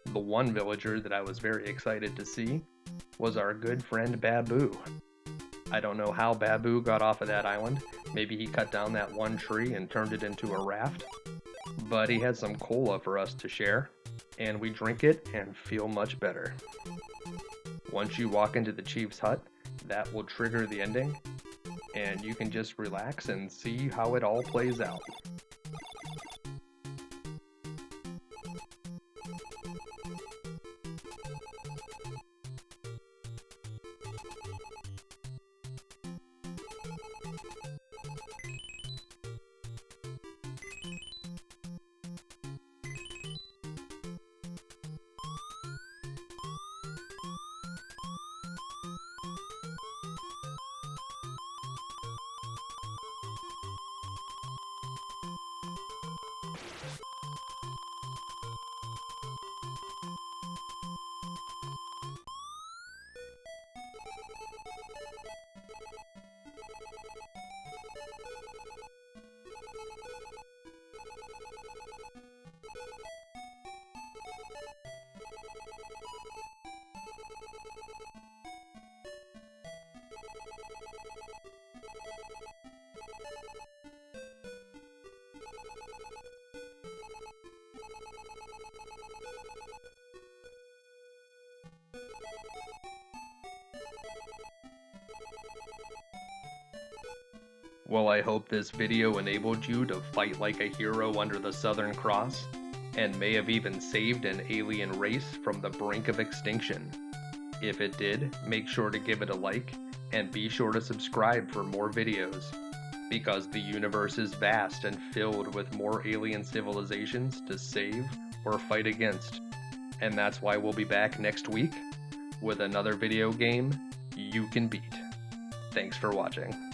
Speaker 3: The one villager that I was very excited to see was our good friend Babu. I don't know how Babu got off of that island. Maybe he cut down that one tree and turned it into a raft. But he had some cola for us to share, and we drink it and feel much better. Once you walk into the chief's hut, that will trigger the ending, and you can just relax and see how it all plays out. Well, I hope this video enabled you to fight like a hero under the Southern Cross, and may have even saved an alien race from the brink of extinction. If it did, make sure to give it a like, and be sure to subscribe for more videos, because the universe is vast and filled with more alien civilizations to save or fight against. And that's why we'll be back next week with another video game you can beat. Thanks for watching.